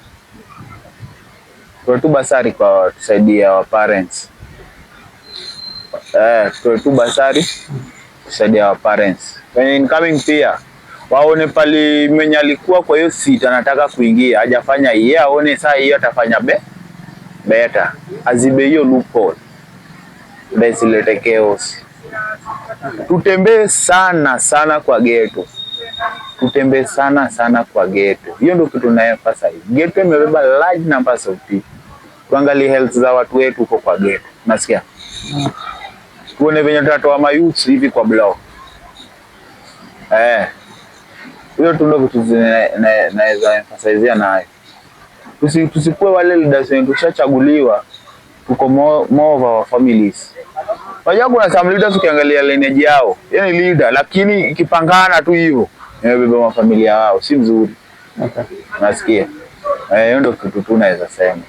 Tuwe tu basari kwa tusaidia our parents. Tuwe tu basari tusaidia our parents. When incoming pia, waone pali mwenye alikuwa kwa hiyo seat anataka kuingia, hajafanya yeye, aone saa hiyo atafanya better. Azibe hiyo loophole. Desilete chaos. Tutembee sana kwa ghetto. Tutembee sana kwa ghetto. Hiyo ndio kitu naefasa hivi. Ghetto imebeba large numbers of people. Tuangalie health za watu wetu huko kwa ghetto. Unasikia? Tuone venye tutatoa mayouth hivi kwa block. Hiyo tu ndio vitu naweza emphasize nayo. Tusikuwe wale leaders wetu tushachaguliwa. Tuko more of our families. Wajua kuna some leaders ukiangalia lineage yao, yeye ni leader lakini ikipangana tu hivyo, imebeba mafamilia wao, si mzuri. Nasikia. Hiyo ndio kitu tu naweza sema.